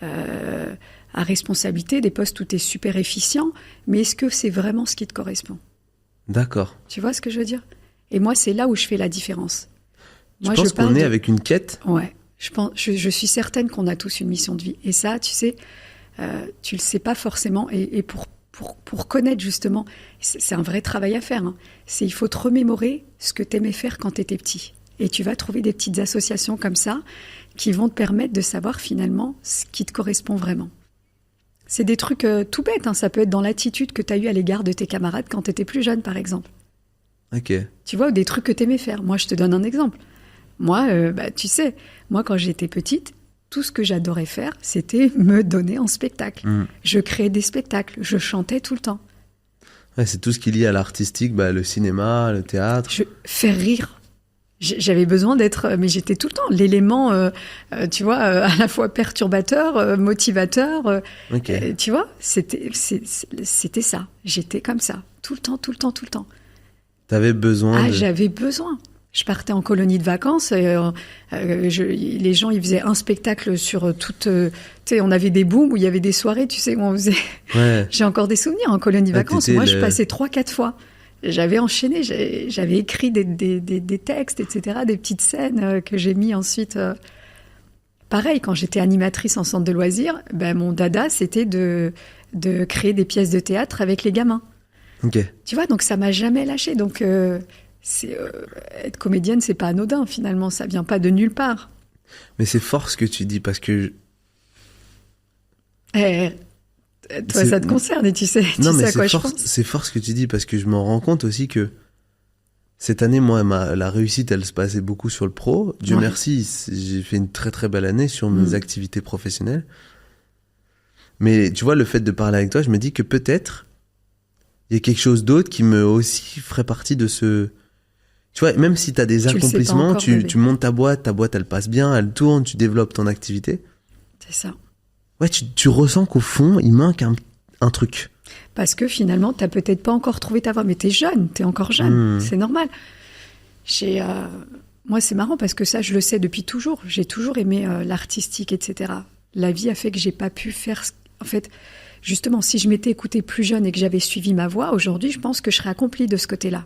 à responsabilité, des postes où tu es super efficient, mais est-ce que c'est vraiment ce qui te correspond? D'accord. Tu vois ce que je veux dire? Et moi, c'est là où je fais la différence. Tu penses qu'on est avec une quête? Ouais. Je suis certaine qu'on a tous une mission de vie. Et ça, tu sais, tu le sais pas forcément. Et pour connaître justement, c'est un vrai travail à faire. Il faut te remémorer ce que tu aimais faire quand tu étais petit. Et tu vas trouver des petites associations comme ça qui vont te permettre de savoir finalement ce qui te correspond vraiment. C'est des trucs tout bêtes. Ça peut être dans l'attitude que tu as eue à l'égard de tes camarades quand tu étais plus jeune, par exemple. Ok. Tu vois, ou des trucs que tu aimais faire. Moi, je te donne un exemple. Moi, tu sais, moi, quand j'étais petite, tout ce que j'adorais faire, c'était me donner en spectacle. Je créais des spectacles, je chantais tout le temps. Ouais, c'est tout ce qui est lié à l'artistique, le cinéma, le théâtre. Faire rire. J'avais besoin d'être, mais j'étais tout le temps l'élément, tu vois, à la fois perturbateur, motivateur. Ok. Tu vois, c'était ça. J'étais comme ça, tout le temps, tout le temps, tout le temps. T'avais besoin de... J'avais besoin. Je partais en colonie de vacances. Les gens, ils faisaient un spectacle sur toute. Tu sais, on avait des booms où il y avait des soirées, tu sais, où on faisait. Ouais. J'ai encore des souvenirs en colonie de vacances. t'étais Moi, je passais 3-4 fois. J'avais enchaîné, j'avais écrit des textes, etc., des petites scènes que j'ai mis ensuite. Pareil, quand j'étais animatrice en centre de loisirs, ben, mon dada, c'était de créer des pièces de théâtre avec les gamins. Ok. Tu vois, donc ça m'a jamais lâché. Donc, être comédienne, c'est pas anodin, finalement. Ça vient pas de nulle part. Mais c'est fort ce que tu dis, parce que... Toi, ça te concerne et tu sais à quoi je pense. C'est fort ce que tu dis, parce que je me rends compte aussi que cette année, moi, la réussite, elle se passait beaucoup sur le pro. Dieu merci, j'ai fait une très très belle année sur mes activités professionnelles. Mais tu vois, le fait de parler avec toi, je me dis que peut-être il y a quelque chose d'autre qui me aussi ferait partie de ce... Tu vois, même si tu as des accomplissements, tu montes ta boîte elle passe bien, elle tourne, tu développes ton activité. C'est ça. Ouais, tu ressens qu'au fond, il manque un truc. Parce que finalement, tu n'as peut-être pas encore trouvé ta voie, mais tu es jeune, tu es encore jeune, c'est normal. Moi, c'est marrant parce que ça, je le sais depuis toujours. J'ai toujours aimé l'artistique, etc. La vie a fait que j'ai pas pu faire... En fait, justement, si je m'étais écoutée plus jeune et que j'avais suivi ma voie, aujourd'hui, je pense que je serais accomplie de ce côté-là.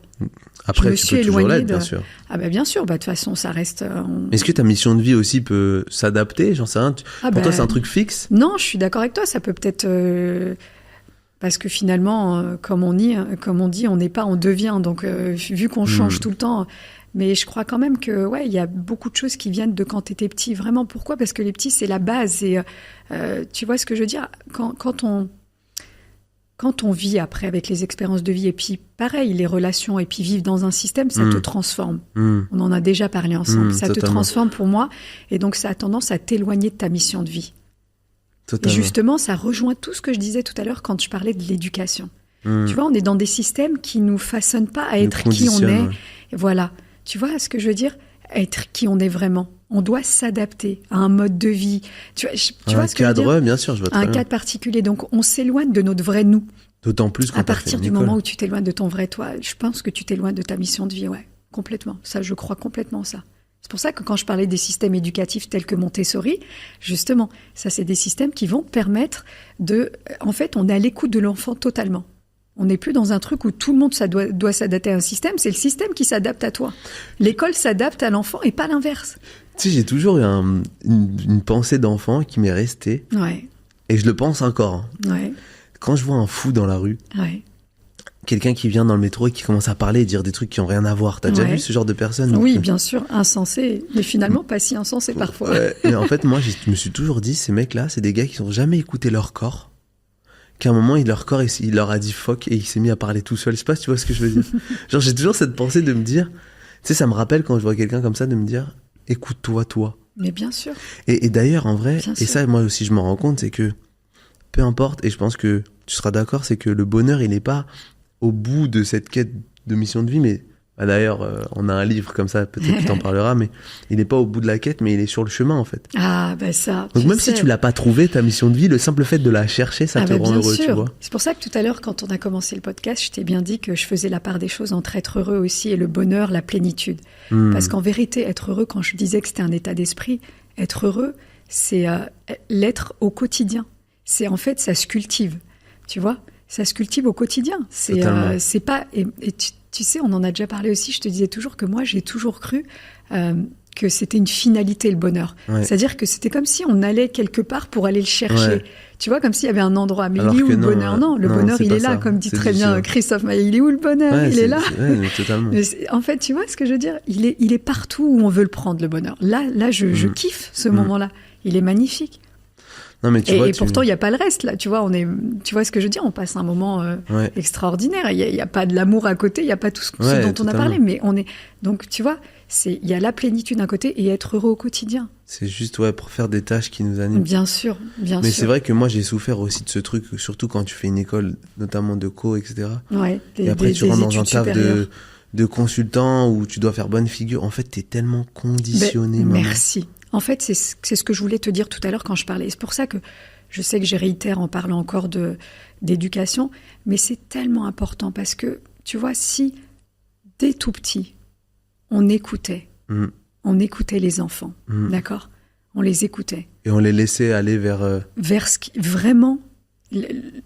Après, tu peux toujours l'être, bien sûr. Ah ben bien sûr, de toute façon, ça reste... Est-ce que ta mission de vie aussi peut s'adapter? J'en sais rien. Pour toi, c'est un truc fixe? Non, je suis d'accord avec toi. Ça peut peut-être... Parce que finalement, comme on dit, on n'est pas, on devient. Donc, vu qu'on change tout le temps... Mais je crois quand même que, ouais, il y a beaucoup de choses qui viennent de quand tu étais petit. Vraiment, pourquoi? Parce que les petits, c'est la base. Et tu vois ce que je veux dire? Quand on vit après avec les expériences de vie, et puis pareil, les relations, et puis vivre dans un système, ça te transforme. On en a déjà parlé ensemble. Ça totalement. te transforme pour moi. Et donc, ça a tendance à t'éloigner de ta mission de vie. Totalement. Et justement, ça rejoint tout ce que je disais tout à l'heure quand je parlais de l'éducation. Tu vois, on est dans des systèmes qui nous façonnent pas à être qui on est. Ouais. Et voilà. Tu vois ce que je veux dire? Être qui on est vraiment. On doit s'adapter à un mode de vie. Tu vois ce que je veux dire? Bien sûr, je vois très bien. Un cadre particulier. Donc, on s'éloigne de notre vrai nous. D'autant plus quand à partir du moment où tu t'éloignes de ton vrai toi, je pense que tu t'éloignes de ta mission de vie, ouais, complètement. Ça, je crois complètement ça. C'est pour ça que quand je parlais des systèmes éducatifs tels que Montessori, justement, ça, c'est des systèmes qui vont permettre de... En fait, on est à l'écoute de l'enfant totalement. On n'est plus dans un truc où tout le monde doit s'adapter à un système, c'est le système qui s'adapte à toi. L'école s'adapte à l'enfant et pas l'inverse. Tu sais, j'ai toujours eu une pensée d'enfant qui m'est restée. Ouais. Et je le pense encore. Ouais. Quand je vois un fou dans la rue, ouais. Quelqu'un qui vient dans le métro et qui commence à parler et dire des trucs qui n'ont rien à voir. T'as déjà vu ce genre de personne? Oui, bien sûr, insensé, mais finalement pas si insensé parfois. Ouais. Et en fait, moi, je me suis toujours dit, ces mecs-là, c'est des gars qui n'ont jamais écouté leur corps. Qu'à un moment, leur corps, il leur a dit fuck et il s'est mis à parler tout seul. Je sais pas si tu vois ce que je veux dire. Genre, j'ai toujours cette pensée de me dire, tu sais, ça me rappelle quand je vois quelqu'un comme ça, de me dire, écoute-toi, toi. Mais bien sûr. Et d'ailleurs, en vrai, bien et ça, moi aussi, je me rends compte, c'est que peu importe, et je pense que tu seras d'accord, c'est que le bonheur, il n'est pas au bout de cette quête de mission de vie, mais d'ailleurs, on a un livre comme ça, peut-être que tu en parleras, mais il n'est pas au bout de la quête, mais il est sur le chemin, en fait. Ah, ben ça. Donc même si tu l'as pas trouvé, ta mission de vie, le simple fait de la chercher, ça te rend heureux, tu vois. C'est pour ça que tout à l'heure, quand on a commencé le podcast, je t'ai bien dit que je faisais la part des choses entre être heureux aussi et le bonheur, la plénitude. Parce qu'en vérité, être heureux, quand je disais que c'était un état d'esprit, être heureux, c'est l'être au quotidien. C'est en fait, ça se cultive, tu vois. Ça se cultive au quotidien. C'est pas... Et tu sais, on en a déjà parlé aussi, je te disais toujours que moi, j'ai toujours cru que c'était une finalité, le bonheur. Ouais. C'est-à-dire que c'était comme si on allait quelque part pour aller le chercher. Ouais. Tu vois, comme s'il y avait un endroit. Mais il est où le bonheur? Non, le bonheur, il est là, comme dit très bien Christophe Maé. Il est où le bonheur? Il est là. Ouais, totalement. En fait, tu vois ce que je veux dire? Il est partout où on veut le prendre, le bonheur. Là, je kiffe ce moment-là. Il est magnifique. Non, mais tu vois, pourtant, il n'y a pas le reste, là. Tu vois, tu vois ce que je veux dire? On passe un moment extraordinaire. Il n'y a pas de l'amour à côté, il n'y a pas tout ce dont on a parlé. Mais on est... Donc, tu vois, il y a la plénitude d'un côté et être heureux au quotidien. C'est juste, pour faire des tâches qui nous animent. Bien sûr, bien sûr. Mais c'est vrai que moi, j'ai souffert aussi de ce truc, surtout quand tu fais une école, notamment de co, etc. Ouais, et après, tu rentres dans un taf de consultant où tu dois faire bonne figure. En fait, t'es tellement conditionné, maman. Merci. En fait, c'est ce que je voulais te dire tout à l'heure quand je parlais. C'est pour ça que je sais que je réitère en parlant encore d'éducation, mais c'est tellement important parce que, tu vois, si dès tout petit, on écoutait les enfants, d'accord ? On les écoutait. Et on les laissait aller vers... Vers ce qui, vraiment,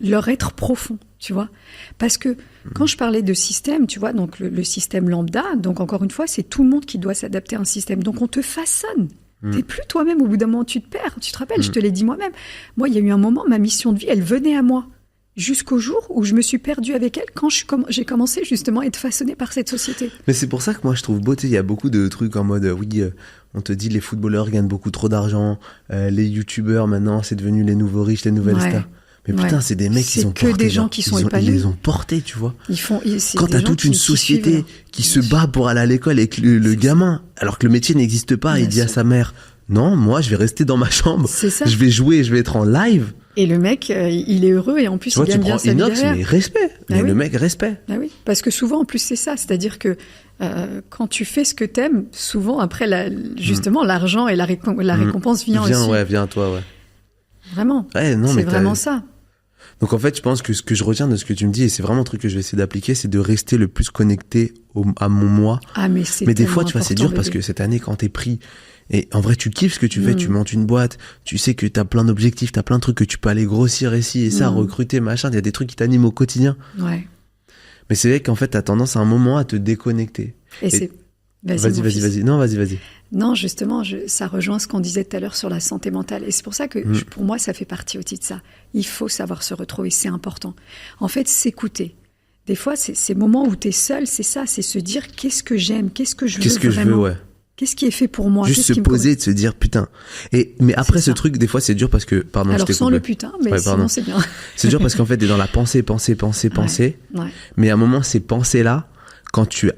leur être profond, tu vois. Parce que quand je parlais de système, tu vois, donc le système lambda, donc encore une fois, c'est tout le monde qui doit s'adapter à un système. Donc on te façonne. T'es plus toi-même, au bout d'un moment, tu te perds. Tu te rappelles, je te l'ai dit moi-même. Moi, il y a eu un moment, ma mission de vie, elle venait à moi. Jusqu'au jour où je me suis perdue avec elle quand j'ai commencé justement à être façonnée par cette société. Mais c'est pour ça que moi je trouve beau, il y a beaucoup de trucs en mode on te dit les footballeurs gagnent beaucoup trop d'argent, les youtubeurs maintenant c'est devenu les nouveaux riches, les nouvelles stars. Mais putain, c'est des mecs qui sont portés. C'est que des gens qui sont épanouis. Ils les ont portés, tu vois. Quand t'as toute une société qui se bat pour aller à l'école avec le gamin, alors que le métier n'existe pas, il dit à sa mère, non, moi je vais rester dans ma chambre, je vais jouer, je vais être en live. Et le mec, il est heureux et en plus, il gagne bien sa vie derrière. Mais respect. Mais le mec, respect. Ah oui, parce que souvent, en plus, c'est ça. C'est-à-dire que quand tu fais ce que t'aimes, souvent, après, justement, l'argent et la récompense vient aussi. Vient à toi, ouais. Vraiment. Ouais, non, c'est vraiment ça. Donc, en fait, je pense que ce que je retiens de ce que tu me dis, et c'est vraiment un truc que je vais essayer d'appliquer, c'est de rester le plus connecté à mon moi. Ah, mais des fois, tu vois, c'est dur parce que cette année, quand t'es pris... Et en vrai, tu kiffes ce que tu fais, tu montes une boîte, tu sais que t'as plein d'objectifs, t'as plein de trucs que tu peux aller grossir ici et ça, recruter, machin, il y a des trucs qui t'animent au quotidien. Ouais. Mais c'est vrai qu'en fait, t'as tendance à un moment à te déconnecter. Vas-y. Non, vas-y. Non, justement, ça rejoint ce qu'on disait tout à l'heure sur la santé mentale. Et c'est pour ça que, pour moi, ça fait partie aussi de ça. Il faut savoir se retrouver, c'est important. En fait, s'écouter. Des fois, ces moments où t'es seul, c'est ça, c'est se dire qu'est-ce que j'aime, qu'est-ce que je veux vraiment. Qu'est-ce qui est fait pour moi? Juste se poser et de se dire putain. Mais après ce truc, des fois c'est dur parce que pardon. Alors sans le putain, mais sinon c'est bien. C'est dur parce qu'en fait t'es dans la pensée. Ouais. Mais à un moment ces pensées là, quand tu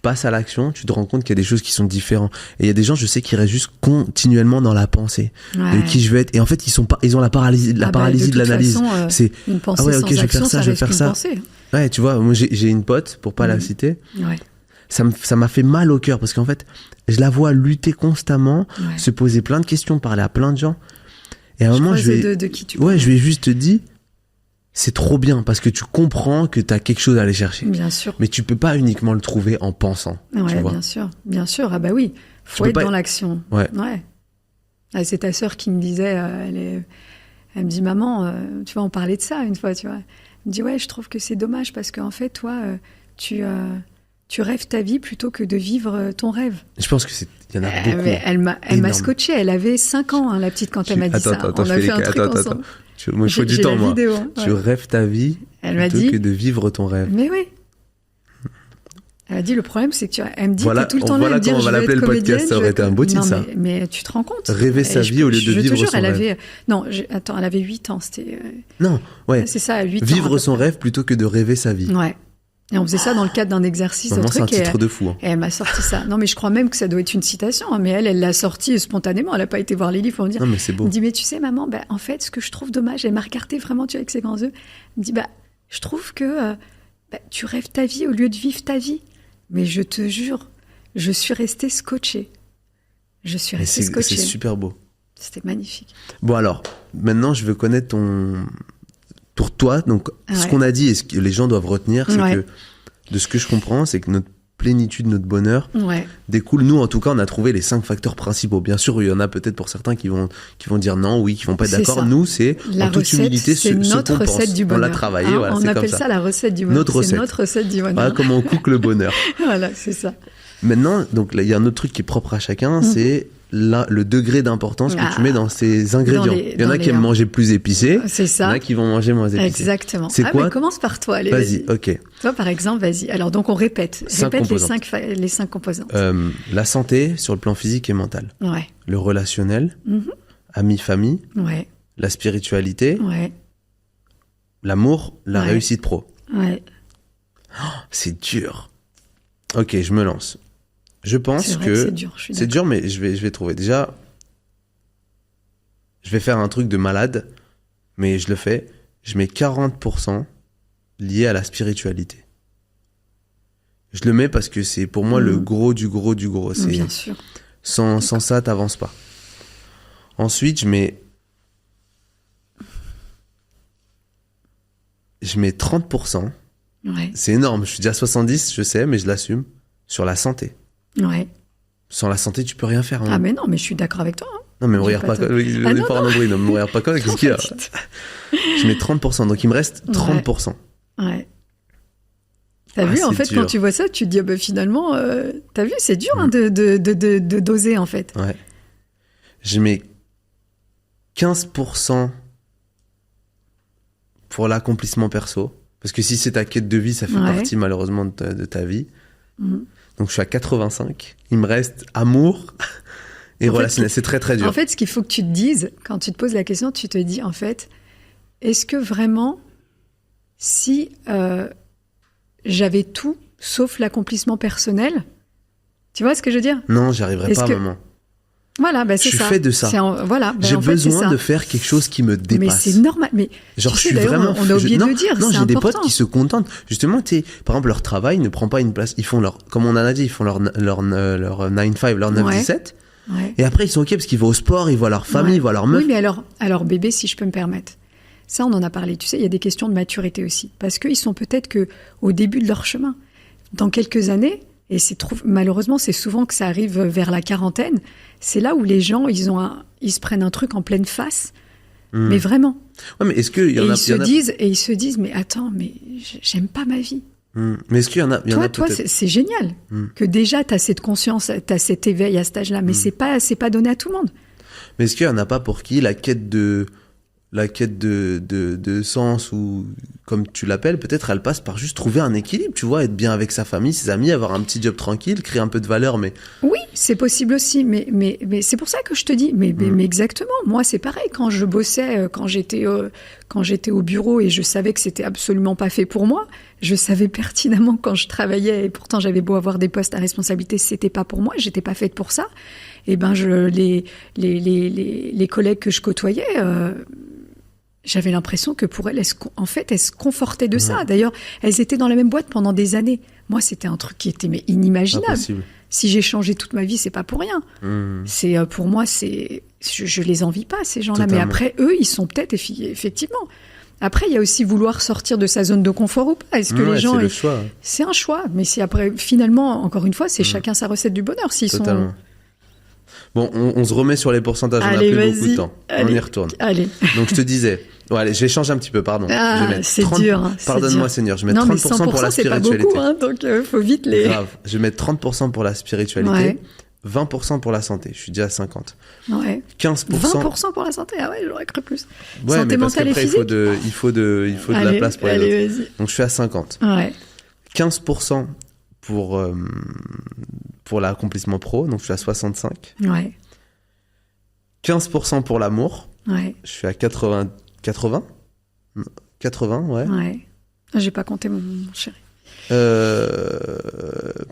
passes à l'action, tu te rends compte qu'il y a des choses qui sont différentes. Et il y a des gens, je sais, qui restent juste continuellement dans la pensée de qui je vais être. Et en fait ils ont la paralysie de l'analyse. C'est une pensée sans je vais faire ça, je vais faire ça. Ouais, tu vois, moi j'ai une pote pour pas la citer. Ouais. Ça m'a fait mal au cœur parce qu'en fait, je la vois lutter constamment, se poser plein de questions, parler à plein de gens. Et à un moment, je lui ai juste dit, c'est trop bien parce que tu comprends que t'as quelque chose à aller chercher. Bien sûr. Mais tu peux pas uniquement le trouver en pensant. Ouais, tu vois. bien sûr. Ah bah oui, faut être dans l'action. Ouais. Ah, c'est ta sœur qui me disait, elle me dit, maman, tu vois, on parlait de ça une fois, tu vois. Elle me dit, ouais, je trouve que c'est dommage parce qu'en fait, toi, tu rêves ta vie plutôt que de vivre ton rêve. Je pense que il y en a beaucoup. Mais elle m'a scotché. Elle avait 5 ans, la petite, quand elle m'a dit ça. On a fait un truc ensemble. Moi, il faut du temps, moi. Vidéo, Tu rêves ta vie plutôt que de vivre ton rêve. Mais oui. Elle a dit, le problème, c'est que elle me dit que tout le temps, voilà comment on va l'appeler le podcast. Ça aurait été un beau titre, ça. Mais tu te rends compte? Rêver sa vie au lieu de vivre son rêve. Elle avait 8 ans. C'était. Non, ouais. C'est ça, 8 ans. Vivre son rêve plutôt que de rêver sa vie. Ouais. Et on faisait ça dans le cadre d'un exercice. Vraiment, c'est un titre de fou. Et elle m'a sorti ça. Non, mais je crois même que ça doit être une citation. Mais elle l'a sorti spontanément. Elle n'a pas été voir les livres pour me dire. Non, mais c'est beau. Elle me dit, mais tu sais, maman, en fait, ce que je trouve dommage, elle m'a regardé vraiment, tu vois, avec ses grands yeux. Elle me dit, je trouve que tu rêves ta vie au lieu de vivre ta vie. Mais je te jure, je suis restée scotchée. C'est super beau. C'était magnifique. Bon, alors, maintenant, je veux connaître pour toi, donc ce qu'on a dit et ce que les gens doivent retenir, c'est que de ce que je comprends, c'est que notre plénitude, notre bonheur découle, nous en tout cas, on a trouvé les 5 facteurs principaux. Bien sûr, il y en a peut-être pour certains qui vont dire non, oui, qui vont pas être d'accord. Nous, c'est en toute humilité c'est notre recette du bonheur. On l'a travaillé, voilà, on c'est appelle comme ça la recette du bonheur. Notre recette du bonheur. Voilà comment on cook le bonheur. Voilà, c'est ça. Maintenant, donc il y a un autre truc qui est propre à chacun, c'est le degré d'importance que tu mets dans ces ingrédients. Il y en a qui aiment manger plus épicé. C'est ça. Il y en a qui vont manger moins épicé. Exactement. C'est quoi? Mais commence par toi. Allez, vas-y, ok. Toi, par exemple, vas-y. Alors, donc, on répète. Répète les 5 composantes. La santé sur le plan physique et mental. Ouais. Le relationnel. Amis, famille. Ouais. La spiritualité. Ouais. L'amour, la réussite pro. Ouais. Oh, c'est dur. Ok, je me lance. Je pense que c'est dur, mais je vais trouver. Déjà, je vais faire un truc de malade, mais je le fais. Je mets 40% lié à la spiritualité. Je le mets parce que c'est pour moi le gros du gros du gros. C'est, bien sûr. sans ça, t'avances pas. Ensuite, je mets 30%. Ouais. C'est énorme. Je suis déjà à 70, je sais, mais je l'assume. Sur la santé. Ouais. Sans la santé, tu peux rien faire. Hein. Ah mais non, mais je suis d'accord avec toi. Hein. Non, mais on regarde pas. Ne me regarde pas comme. Qu'est-ce qu'il y a? Je mets 30%, donc il me reste 30%. Ouais. T'as vu, en fait, dur. Quand tu vois ça, tu te dis, finalement, t'as vu, c'est dur hein, de doser, en fait. Ouais. Je mets 15% pour l'accomplissement perso. Parce que si c'est ta quête de vie, ça fait partie, malheureusement, de ta vie. Donc, je suis à 85. Il me reste amour et relationnel. C'est très, très dur. En fait, ce qu'il faut que tu te dises, quand tu te poses la question, tu te dis, en fait, est-ce que vraiment, si j'avais tout, sauf l'accomplissement personnel, tu vois ce que je veux dire? Non, j'y arriverai pas, maman. Voilà, c'est ça. Je suis fait de ça. J'ai besoin de faire quelque chose qui me dépasse. Mais c'est normal. Mais genre, je suis vraiment. On a oublié de le dire. Non, j'ai des potes qui se contentent. Justement, par exemple, leur travail ne prend pas une place. Ils font comme on en a dit, ils font leur 9-5, leur 9-17. Ouais. Et après, ils sont OK parce qu'ils vont au sport, ils voient leur famille, ils voient leur meuf. Oui, mais alors, bébé, si je peux me permettre. Ça, on en a parlé. Tu sais, il y a des questions de maturité aussi. Parce qu'ils sont peut-être qu'au début de leur chemin. Dans quelques années, et malheureusement, c'est souvent que ça arrive vers la quarantaine, c'est là où les gens, ils se prennent un truc en pleine face. Mais vraiment. Ouais, mais est-ce qu'il y en a... Ils se disent, mais attends, mais j'aime pas ma vie. Mais est-ce qu'il y en a... Toi, c'est génial que déjà, tu as cette conscience, tu as cet éveil à cet âge-là, mais c'est pas donné à tout le monde. Mais est-ce qu'il y en a pas pour qui la quête de sens, ou comme tu l'appelles, peut-être elle passe par juste trouver un équilibre, tu vois, être bien avec sa famille, ses amis, avoir un petit job tranquille, créer un peu de valeur, mais... Oui, c'est possible aussi, mais c'est pour ça que je te dis, mais exactement, moi c'est pareil, quand je bossais, quand j'étais au bureau et je savais que c'était absolument pas fait pour moi, je savais pertinemment quand je travaillais, et pourtant j'avais beau avoir des postes à responsabilité, c'était pas pour moi, j'étais pas faite pour ça, et les collègues que je côtoyais... j'avais l'impression que pour elles, elles se confortaient de ça. D'ailleurs, elles étaient dans la même boîte pendant des années. Moi, c'était un truc qui était inimaginable. Impossible. Si j'ai changé toute ma vie, c'est pas pour rien. C'est pour moi, je les envie pas, ces gens-là. Totalement. Mais après, eux, ils sont peut-être effectivement. Après, il y a aussi vouloir sortir de sa zone de confort ou pas. Est-ce que les gens... c'est le choix. C'est un choix. Mais si après, finalement, encore une fois, c'est chacun sa recette du bonheur. Totalement. Bon, on se remet sur les pourcentages. Allez, on a pris beaucoup de temps. On y retourne. Allez. Donc, je te disais... Bon, allez, je vais changer un petit peu, pardon. C'est dur. Pardonne-moi, Seigneur. Je vais mettre 30% pour la spiritualité. C'est pas beaucoup, hein, donc faut vite les... Grave. Je vais mettre 30% pour la spiritualité, 20% pour la santé. Je suis déjà à 50. Ouais. 15%... 20% pour la santé. Ah ouais, j'aurais cru plus. Ouais, santé mentale et physique. Il faut de la place pour les autres. Vas-y. Donc, je suis à 50. Ouais. 15% pour l'accomplissement pro. Donc, je suis à 65. Ouais. 15% pour l'amour. Ouais. Je suis à 80, ouais. Ouais. J'ai pas compté, mon chéri.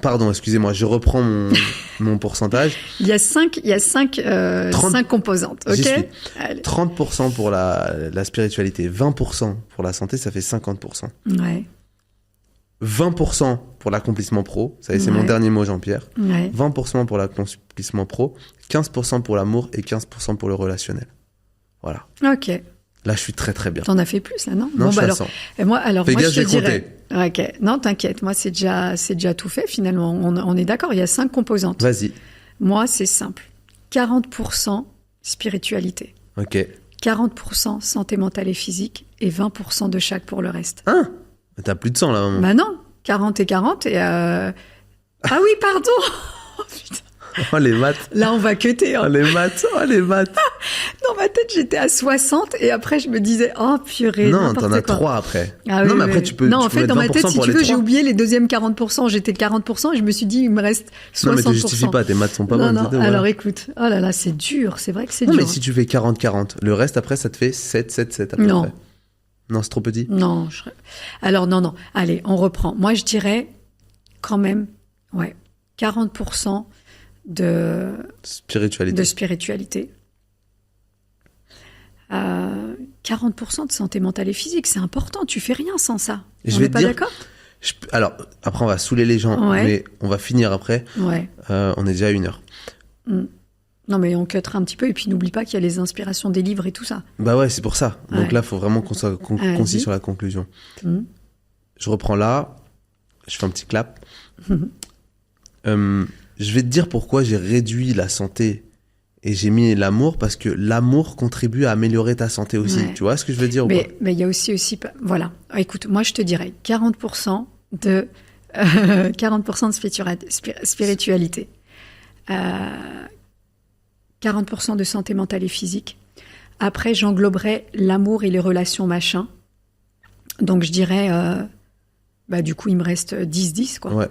Pardon, excusez-moi, je reprends mon pourcentage. Il y a 5 composantes, ok? Allez. 30% pour la spiritualité, 20% pour la santé, ça fait 50%. Ouais. 20% pour l'accomplissement pro, ça c'est mon dernier mot, Jean-Pierre. Ouais. 20% pour l'accomplissement pro, 15% pour l'amour et 15% pour le relationnel. Voilà. Ok. Là, je suis très très bien. T'en as fait plus, là, non? Non, je suis alors, et moi, je te dirais... compté. Ok. Non, t'inquiète. Moi, c'est déjà tout fait, finalement. On est d'accord. Il y a 5 composantes. Vas-y. Moi, c'est simple. 40% spiritualité. Ok. 40% santé mentale et physique et 20% de chaque pour le reste. Hein? T'as plus de 100 là, maman. Bah non. 40 et 40 et... Ah oui, pardon. Oh, putain. Oh, les maths. Là, on va queuter. Hein. Oh, les maths. Dans ma tête, j'étais à 60 et après, je me disais, oh purée. Non, t'en as 3 après. Ah, non, oui, mais après, tu peux. Non, en tu peux fait, dans ma tête, si tu veux, j'ai 3. oublié les deuxièmes 40%. J'étais de 40% et je me suis dit, il me reste 60%. Non, mais te justifie pas, tes maths sont pas bonnes. Non, alors écoute. Oh là là, c'est dur. C'est vrai que c'est dur. Non, mais si tu fais 40-40, le reste après, ça te fait 7-7-7 à peu près. Non, c'est trop petit. Non, alors non. Allez, on reprend. Moi, je dirais quand même, 40% de spiritualité. 40% de santé mentale et physique, c'est important. Tu fais rien sans ça. On n'est pas d'accord ? Alors, après, on va saouler les gens, mais on va finir après. Ouais. On est déjà à 1 heure. Non, mais on cuttera un petit peu. Et puis, n'oublie pas qu'il y a les inspirations des livres et tout ça. Bah ouais, c'est pour ça. Donc là, il faut vraiment qu'on soit concis sur la conclusion. Je reprends là. Je fais un petit clap. Je vais te dire pourquoi j'ai réduit la santé et j'ai mis l'amour, parce que l'amour contribue à améliorer ta santé aussi. Ouais. Tu vois ce que je veux dire? Mais il y a aussi... Voilà. Écoute, moi, je te dirais 40% de spiritualité. 40% de santé mentale et physique. Après, j'engloberais l'amour et les relations machin. Donc, je dirais... du coup, il me reste 10-10, quoi. Ouais.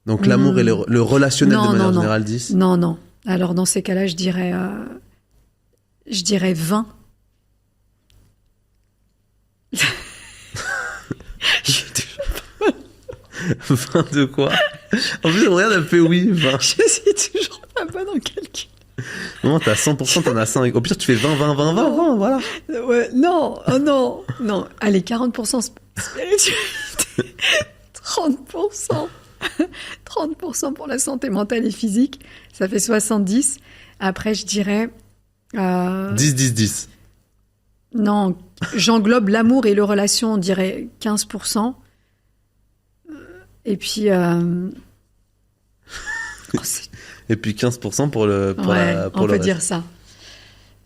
Donc, l'amour et le relationnel de manière générale, 10? Non. Alors, dans ces cas-là, je dirais 20. 20 de quoi? En plus, regarde, elle fait oui, 20. Je suis toujours pas bonne en calcul. Non, t'as 100%, t'en as 5. Au pire, tu fais 20, voilà. Ouais, non. Allez, 40% spiritualité. 30% pour la santé mentale et physique. Ça fait 70. Après, je dirais... 10. Non, j'englobe l'amour et les relations, on dirait 15%. Et puis... Et puis 15% pour on peut dire ça.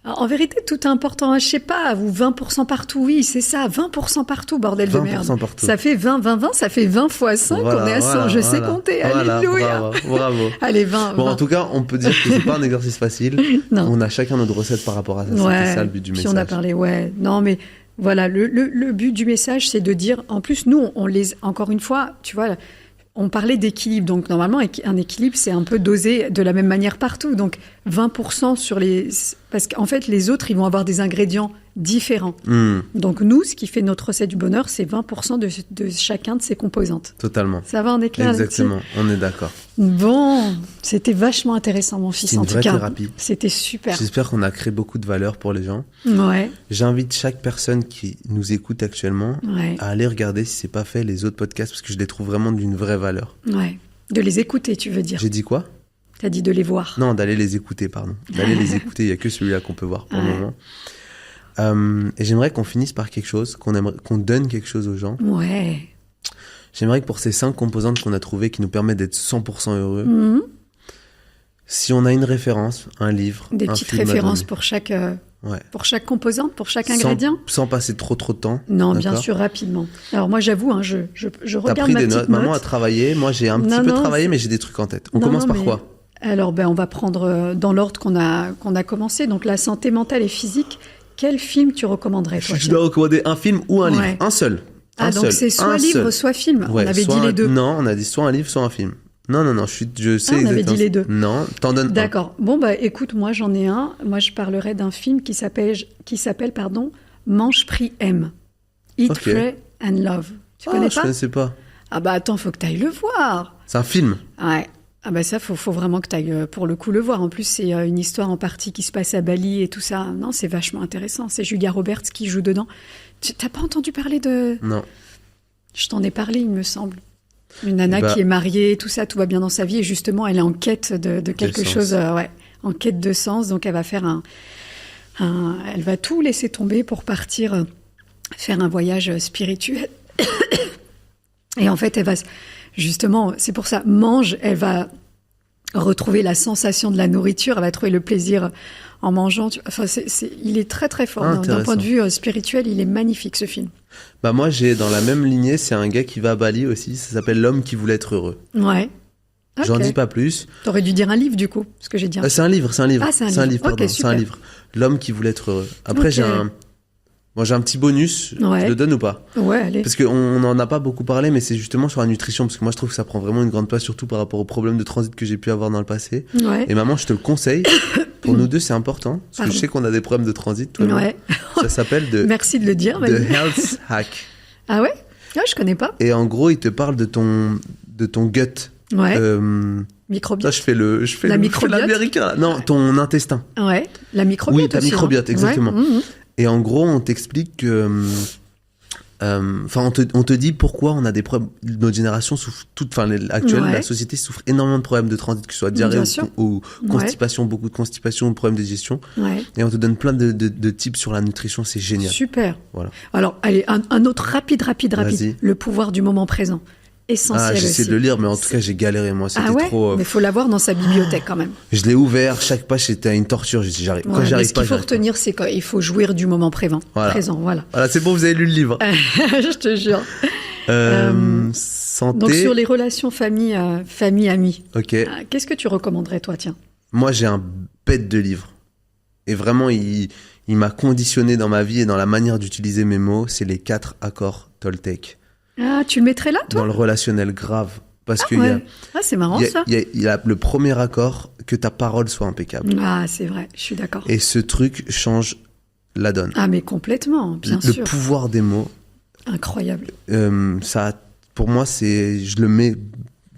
En vérité, tout est important. Je sais pas, ou 20% partout, oui, c'est ça. 20% partout, bordel de merde. Partout. Ça fait 20, ça fait 20 fois 5, on est à 100. Je sais compter, alléluia. Bravo. Allez, 20. Bon, 20. En tout cas, on peut dire que c'est pas un exercice facile. Non. On a chacun notre recette par rapport à ça. Ouais. C'était ça le but du message. Puis on a parlé, non, mais voilà, le but du message, c'est de dire, en plus, nous, encore une fois, tu vois... On parlait d'équilibre, donc normalement un équilibre c'est un peu dosé de la même manière partout, donc 20% sur les... Parce qu'en fait les autres ils vont avoir des ingrédients différents. Donc nous, ce qui fait notre recette du bonheur, c'est 20% de chacun de ces composantes. Totalement. Ça va, on est clair? Exactement, on est d'accord. Bon, c'était vachement intéressant mon fils, en tout cas. C'était une vraie thérapie. C'était super. J'espère qu'on a créé beaucoup de valeur pour les gens. Ouais. J'invite chaque personne qui nous écoute actuellement à aller regarder si c'est pas fait les autres podcasts, parce que je les trouve vraiment d'une vraie valeur. Ouais. De les écouter, tu veux dire? J'ai dit quoi? T'as dit de les voir. Non, d'aller les écouter, pardon. D'aller les écouter, il n'y a que celui-là qu'on peut voir pour le moment. Et j'aimerais qu'on finisse par quelque chose, qu'on donne quelque chose aux gens. Ouais. J'aimerais que pour ces 5 composantes qu'on a trouvées qui nous permettent d'être 100% heureux, si on a une référence, un livre, des petites références pour chaque composante, pour chaque ingrédient. Sans passer trop de temps. Non, bien sûr, rapidement. Alors moi, j'avoue, je regarde T'as pris ma des petite notes. Maman a travaillé. Moi, j'ai un petit peu travaillé, mais j'ai des trucs en tête. On commence par quoi? Alors, on va prendre dans l'ordre qu'on a commencé. Donc, la santé mentale et physique. Quel film tu recommanderais, toi? Je dois recommander un film ou un livre. Un seul. Donc c'est soit livre, soit film. Ouais, on avait dit les deux. Non, on a dit soit un livre, soit un film. Non, je sais. On avait dit les deux. Non, t'en donnes un. D'accord. Bon, écoute, moi, j'en ai un. Moi, je parlerai d'un film qui s'appelle, Mange, prie, aime. Eat, Pray and Love. Tu connais pas? Je connaissais pas. Ah attends, faut que tu ailles le voir. C'est un film? Ouais. Ah ça, faut vraiment que tu ailles pour le coup le voir. En plus, c'est une histoire en partie qui se passe à Bali et tout ça. Non, c'est vachement intéressant. C'est Julia Roberts qui joue dedans. T'as pas entendu parler de... Non. Je t'en ai parlé, il me semble. Une nana qui est mariée, tout ça, tout va bien dans sa vie. Et justement, elle est en quête de quelque chose, en quête de sens. Donc, elle va faire elle va tout laisser tomber pour partir faire un voyage spirituel. Et en fait, elle va... Justement, c'est pour ça, elle va retrouver la sensation de la nourriture, elle va trouver le plaisir en mangeant. Enfin, il est très très fort. D'un point de vue spirituel, il est magnifique ce film. Moi, j'ai dans la même lignée, c'est un gars qui va à Bali aussi, ça s'appelle L'homme qui voulait être heureux. Ouais. Okay. J'en dis pas plus. T'aurais dû dire un livre du coup, parce que j'ai dit c'est un livre. Ah, c'est un livre, pardon, okay, c'est un livre. L'homme qui voulait être heureux. Après, j'ai un petit bonus, je le donne ou pas? Ouais, allez. Parce qu'on n'en a pas beaucoup parlé, mais c'est justement sur la nutrition, parce que moi je trouve que ça prend vraiment une grande place, surtout par rapport aux problèmes de transit que j'ai pu avoir dans le passé. Ouais. Et maman, je te le conseille, pour nous deux c'est important, parce que je sais qu'on a des problèmes de transit, toi. Ouais. Ça s'appelle Merci de le dire. The Health Hack. Ah ouais? Ah, je connais pas. Et en gros, il te parle de ton gut. Ouais. Microbiote. Ça, je fais l'américain, là. Non, ton intestin. Ouais. La microbiote. Oui, ta microbiote, exactement. Ouais. Et en gros, on t'explique que Enfin, on te dit pourquoi on a des problèmes. Notre génération souffre actuelle, Ouais. la société souffre énormément de problèmes de transit, que ce soit diarrhée Bien sûr. ou constipation, beaucoup de constipation, problèmes de digestion. Ouais. Et on te donne plein de tips sur la nutrition, c'est génial. Super. Voilà. Alors, allez, un autre rapide. Vas-y. Le pouvoir du moment présent. Essentiel J'essaie aussi. de le lire, mais en tout cas, j'ai galéré, moi. C'était trop. Mais faut l'avoir dans sa bibliothèque quand même. Je l'ai ouvert, chaque page, c'était une torture. J'ai dit, quand Ouais, mais j'arrive ce pas, qu'il faut j'arrive pas. retenir, c'est qu'il faut jouir du moment présent. Voilà. Voilà. Voilà, c'est bon, vous avez lu le livre. Je te jure. Santé. Donc, sur les relations famille-amis, Ok. qu'est-ce que tu recommanderais, toi, tiens? Moi, j'ai un bête de livre. Et vraiment, il m'a conditionné dans ma vie et dans la manière d'utiliser mes mots. C'est les 4 accords Toltec. Ah, tu le mettrais là, toi? Dans le relationnel, grave. Parce que Ouais. Ah, c'est marrant, ça. il y a le premier accord, que ta parole soit impeccable. Ah, c'est vrai, je suis d'accord. Et ce truc change la donne. Ah, mais complètement, bien Le sûr. pouvoir des mots, Incroyable. ça, pour moi, je le mets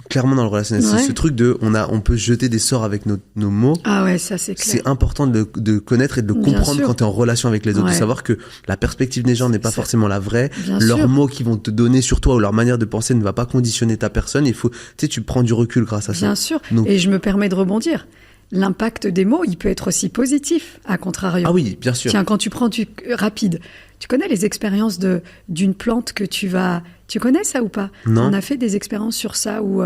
clairement dans le relationnel. Ouais. C'est ce truc on peut jeter des sorts avec nos mots. Ah ouais, ça, c'est clair. C'est important de connaître et de le Bien comprendre sûr. quand tu es en relation avec les autres, Ouais. de savoir que la perspective des gens n'est pas Ça- forcément la vraie. Bien Leurs sûr. mots qu'ils vont te donner sur toi ou leur manière de penser ne va pas conditionner ta personne. Il faut, tu prends du recul grâce à ça. Bien sûr. Donc- Et je me permets de rebondir. L'impact des mots, il peut être aussi positif, à contrario. Ah oui, bien sûr. Tiens, quand tu prends rapide, tu connais les expériences d'une plante que tu vas... Tu connais ça ou pas? Non. On a fait des expériences sur ça où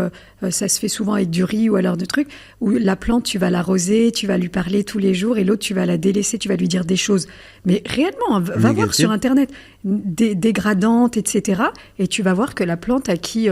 ça se fait souvent avec du riz ou alors de trucs, où la plante, tu vas l'arroser, tu vas lui parler tous les jours et l'autre, tu vas la délaisser, tu vas lui dire des choses. Mais réellement, va voir Négatives. sur Internet, dégradantes, etc. Et tu vas voir que la plante à qui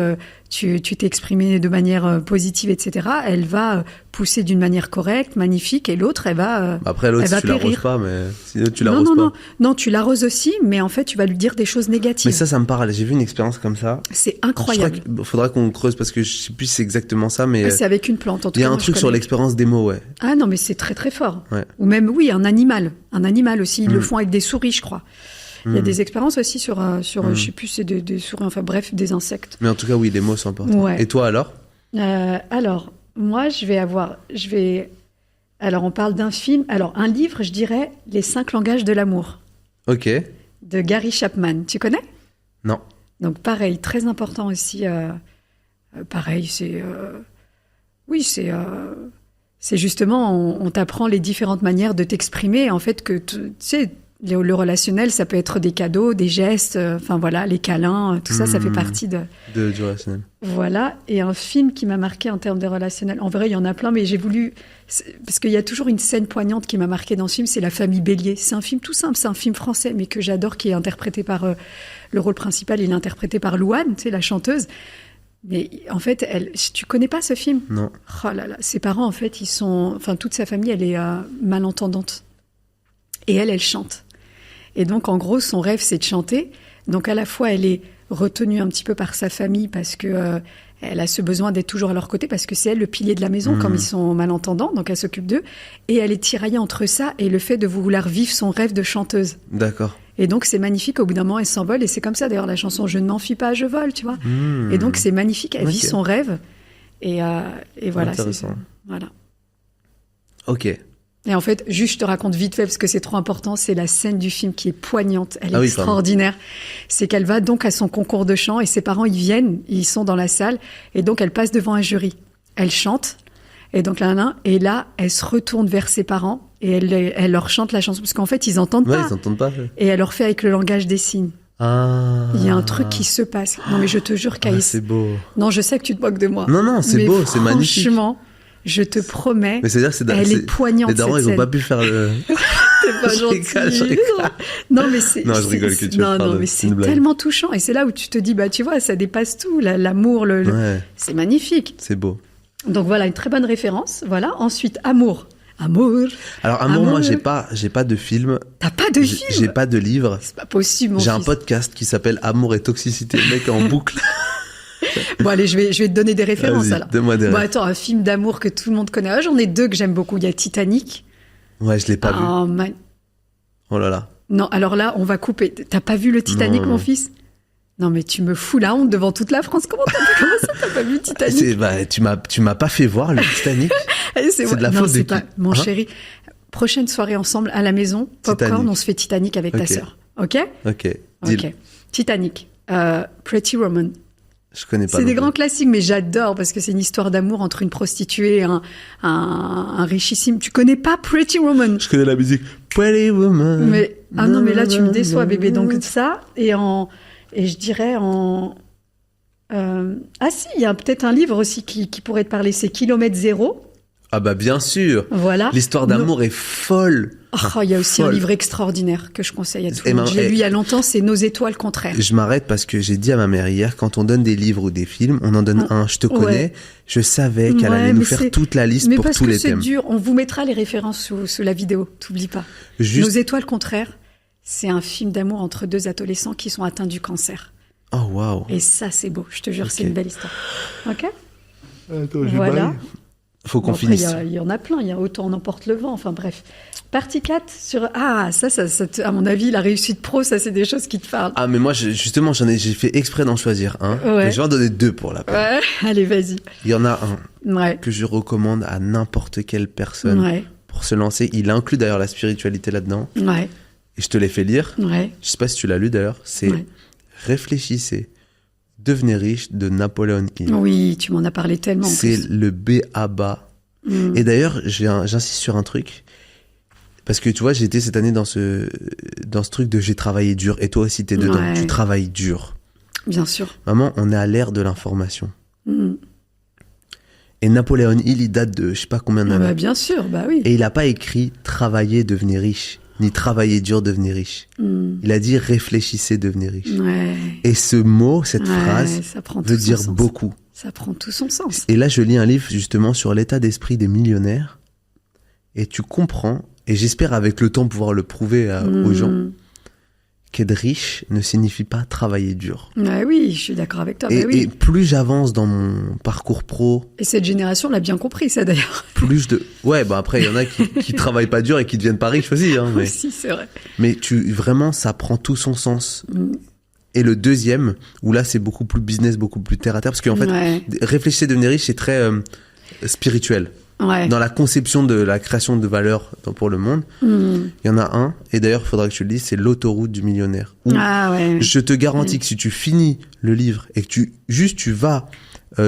tu t'es exprimé de manière positive, etc., elle va pousser d'une manière correcte, magnifique, et l'autre, elle va... Après, l'autre, elle va tu l'arroses périr. pas, mais sinon, tu non, l'arroses non, pas. non, non, tu l'arroses aussi, mais en fait, tu vas lui dire des choses négatives. Mais ça me parle. J'ai vu une expérience comme ça. C'est Je incroyable. crois qu'il faudra qu'on creuse parce que je sais plus si c'est exactement ça, mais C'est avec une plante, en tout il y cas. a un moi, je truc sur connais. l'expérience des mots, ouais. Ah non, mais c'est très très fort. Ouais. Ou même, oui, un animal. Un animal aussi. Ils le font avec des souris, je crois. Il y a des expériences aussi sur je sais plus, c'est des souris, enfin bref, des insectes. Mais en tout cas, oui, les mots sont importants. Ouais. Et toi alors? Alors, moi, alors, on parle d'un film. Alors, un livre, je dirais Les 5 langages de l'amour, Ok. de Gary Chapman. Tu connais? Non. Donc, pareil, très important aussi. Pareil, c'est justement, on t'apprend les différentes manières de t'exprimer. En fait, que tu sais, le relationnel, ça peut être des cadeaux, des gestes, enfin voilà, les câlins, tout ça, ça fait partie de... Du relationnel. Voilà, et un film qui m'a marqué en termes de relationnel. En vrai, il y en a plein, mais j'ai voulu... Parce qu'il y a toujours une scène poignante qui m'a marqué dans ce film, c'est La famille Bélier. C'est un film tout simple, c'est un film français, mais que j'adore, qui est interprété par... le rôle principal, il est interprété par Louane, tu sais, la chanteuse. Mais en fait, tu connais pas ce film? Non. Oh là là, ses parents, en fait, enfin, toute sa famille, elle est malentendante. Et elle chante. Et donc, en gros, son rêve, c'est de chanter. Donc, à la fois, elle est retenue un petit peu par sa famille parce que elle a ce besoin d'être toujours à leur côté, parce que c'est elle le pilier de la maison, comme ils sont malentendants, donc elle s'occupe d'eux. Et elle est tiraillée entre ça et le fait de vouloir vivre son rêve de chanteuse. D'accord. Et donc, c'est magnifique. Au bout d'un moment, elle s'envole. Et c'est comme ça, d'ailleurs, la chanson « Je ne m'enfuis pas, je vole », tu vois. Et donc, c'est magnifique. Elle vit son rêve. Et voilà. Intéressant. Voilà. Ok. Et en fait, juste je te raconte vite fait, parce que c'est trop important, c'est la scène du film qui est poignante. Elle est oui, extraordinaire. C'est qu'elle va donc à son concours de chant et ses parents, ils viennent, ils sont dans la salle. Et donc, elle passe devant un jury. Elle chante. Et donc là, elle se retourne vers ses parents et elle leur chante la chanson. Parce qu'en fait, ils n'entendent Ouais, pas. ils n'entendent pas. Et elle leur fait avec le langage des signes. Ah. Il y a un truc qui se passe. Non, mais je te jure, Ah, Caïs. c'est beau. Non, je sais que tu te moques de moi. Non, c'est Mais beau, c'est magnifique. Franchement, je te promets, Mais c'est-à-dire que elle est poignante, les darons, cette ils n'ont scène. pas pu faire le. C'est pas Je gentil. rigole, je rigole. Non, mais c'est. Non, je rigole que tu me Non, parles, mais c'est c'est une blague. tellement touchant. Et c'est là où tu te dis, bah, tu vois, ça dépasse tout. L'amour, Ouais, c'est magnifique. c'est beau. Donc voilà, une très bonne référence. Voilà. Ensuite, amour. Amour. Alors, moi, j'ai pas de film. T'as pas de J'ai film? pas de livre. C'est pas possible, mon J'ai un fils. podcast qui s'appelle Amour et toxicité. Le mec est en boucle. Bon, allez, je vais te donner des références, Vas-y, alors. donne-moi des Bon, rêves. attends, un film d'amour que tout le monde connaît. Ah, j'en ai deux que j'aime beaucoup. Il y a Titanic. Ouais, je l'ai pas vu. Oh, man. Oh là là. Non, alors là, on va couper. T'as pas vu le Titanic, Non. mon fils? Non, mais tu me fous la honte devant toute la France. Comment ça, t'as pas vu le Titanic? Bah, tu m'as pas fait voir le Titanic. Eh, c'est de la non, faute de c'est qui? pas... Mon Hein? chéri, prochaine soirée ensemble à la maison, popcorn, Titanic. on se fait Titanic avec ta Ok. sœur. Ok? Ok. Deal. Ok. Titanic. Pretty Woman. Je connais pas. C'est des non grands classiques, mais j'adore parce que c'est une histoire d'amour entre une prostituée et un richissime. Tu connais pas Pretty Woman? Je connais la musique. Pretty Woman. Mais, non, mais là, tu me déçois, bébé. Donc, ça, et je dirais si, il y a peut-être un livre aussi qui pourrait te parler, c'est Kilomètre Zéro. Ah bah bien sûr. Voilà. L'histoire d'amour est folle. Oh, il y a aussi un livre extraordinaire que je conseille à tout le monde. Je l'ai lu il y a longtemps, c'est Nos étoiles contraires. Je m'arrête parce que j'ai dit à ma mère hier, quand on donne des livres ou des films, on en donne un. Je te connais, je savais qu'elle allait nous faire toute la liste pour tous les thèmes. Mais parce que c'est dur, on vous mettra les références sous la vidéo, t'oublies pas. Nos étoiles contraires, c'est un film d'amour entre deux adolescents qui sont atteints du cancer. Oh waouh. Et ça, c'est beau, je te jure, c'est une belle histoire. Ok. Attends, voilà. Faut qu'on finisse. Il y en a plein, il y a Autant en emporte le vent, enfin bref. Partie 4 sur... Ah, ça, à mon avis, la réussite pro, ça, c'est des choses qui te parlent. Ah, mais moi, justement, j'ai fait exprès d'en choisir un. Ouais. Je vais en donner 2 pour la peine. Ouais, allez, vas-y. Il y en a un que je recommande à n'importe quelle personne pour se lancer. Il inclut d'ailleurs la spiritualité là-dedans. Ouais. Et je te l'ai fait lire. Ouais. Je sais pas si tu l'as lu d'ailleurs. C'est Réfléchissez. Devenez riche de Napoléon Hill. Oui, tu m'en as parlé tellement. C'est le B.A.B.A. Et d'ailleurs, j'insiste sur un truc. Parce que tu vois, j'ai été cette année dans ce truc de j'ai travaillé dur. Et toi aussi, t'es dedans. Tu travailles dur. Bien sûr. Maman, on est à l'ère de l'information. Et Napoléon Hill, il date de je sais pas combien d'années. Bah bien sûr, bah oui. Et il a pas écrit travailler, devenir riche. Ni travailler dur, devenir riche. Il a dit réfléchissez, devenir riche. Ouais. Et ce mot, cette phrase, veut dire beaucoup. Ça prend tout son sens. Et là, je lis un livre justement sur l'état d'esprit des millionnaires. Et tu comprends, et j'espère avec le temps pouvoir le prouver aux gens, qu'être riche ne signifie pas travailler dur. Oui, je suis d'accord avec toi. Et plus j'avance dans mon parcours pro... Et cette génération l'a bien compris, ça d'ailleurs. Ouais, bah après, il y en a qui travaillent pas dur et qui deviennent pas riches aussi. Hein, mais... Aussi, c'est vrai. Mais vraiment, ça prend tout son sens. Et le deuxième, où là, c'est beaucoup plus business, beaucoup plus terre à terre, parce qu'en fait, réfléchir, devenir riche, c'est très spirituel. Ouais. Dans la conception de la création de valeur pour le monde, il y en a un, et d'ailleurs il faudra que je te le dise, c'est l'autoroute du millionnaire. Je te garantis que si tu finis le livre et que tu vas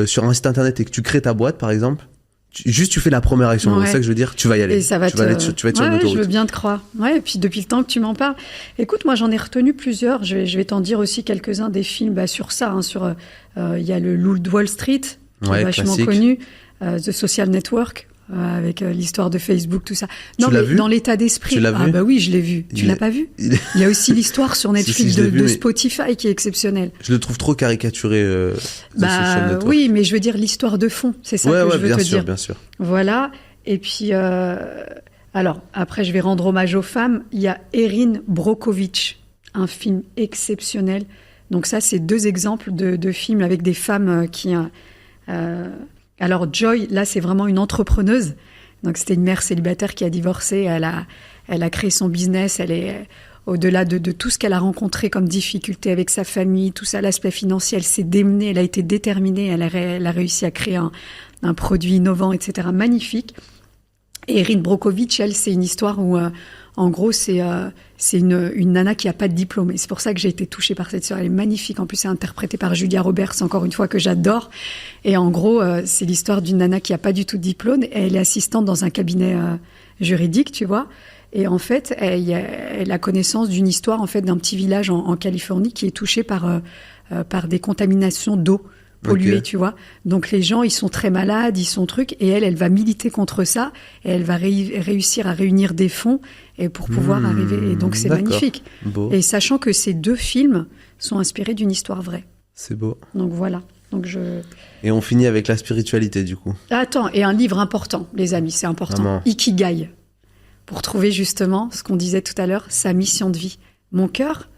sur un site internet et que tu crées ta boîte par exemple, tu fais la première action, c'est ça que je veux dire, tu vas y aller. Et ça va tu vas être sur l'autoroute. Je veux bien te croire. Ouais, et puis depuis le temps que tu m'en parles, écoute, moi j'en ai retenu plusieurs, je vais t'en dire aussi quelques-uns des films sur ça, il y a le Loup de Wall Street, qui est vachement classique. Connu. The Social Network, avec l'histoire de Facebook, tout ça. Non, mais dans l'état d'esprit. Tu l'as vu ? Bah oui, je l'ai vu. Tu l'as pas vu ? Il y a aussi l'histoire sur Netflix de Spotify qui est exceptionnelle. Je le trouve trop caricaturé, The Social Network. Oui, mais je veux dire l'histoire de fond, c'est ça que je veux te dire. Bien sûr. Voilà. Et puis, alors, après, je vais rendre hommage aux femmes. Il y a Erin Brockovich, un film exceptionnel. Donc ça, c'est 2 exemples de films avec des femmes qui... Alors Joy, là, c'est vraiment une entrepreneuse. Donc c'était une mère célibataire qui a divorcé. Elle a créé son business. Elle est au-delà de tout ce qu'elle a rencontré comme difficulté avec sa famille, tout ça, l'aspect financier. Elle s'est démenée, elle a été déterminée. Elle a réussi à créer un produit innovant, etc. Magnifique. Et Erin Brockovich, elle, c'est une histoire où, en gros, c'est une nana qui n'a pas de diplôme. Et c'est pour ça que j'ai été touchée par cette histoire. Elle est magnifique. En plus, c'est interprété par Julia Roberts, encore une fois, que j'adore. Et en gros, c'est l'histoire d'une nana qui n'a pas du tout de diplôme. Et elle est assistante dans un cabinet juridique, tu vois. Et en fait, elle a connaissance d'une histoire, en fait, d'un petit village en Californie qui est touché par des contaminations d'eau polluée, tu vois. Donc les gens, ils sont très malades, ils sont trucs, et elle va militer contre ça, et elle va réussir à réunir des fonds et pour pouvoir arriver. Et donc c'est magnifique. Beau. Et sachant que ces 2 films sont inspirés d'une histoire vraie. C'est beau. Donc voilà. Et on finit avec la spiritualité, du coup. Attends, et un livre important, les amis, c'est important. Maman. Ikigai. Pour trouver justement ce qu'on disait tout à l'heure, sa mission de vie. Mon cœur,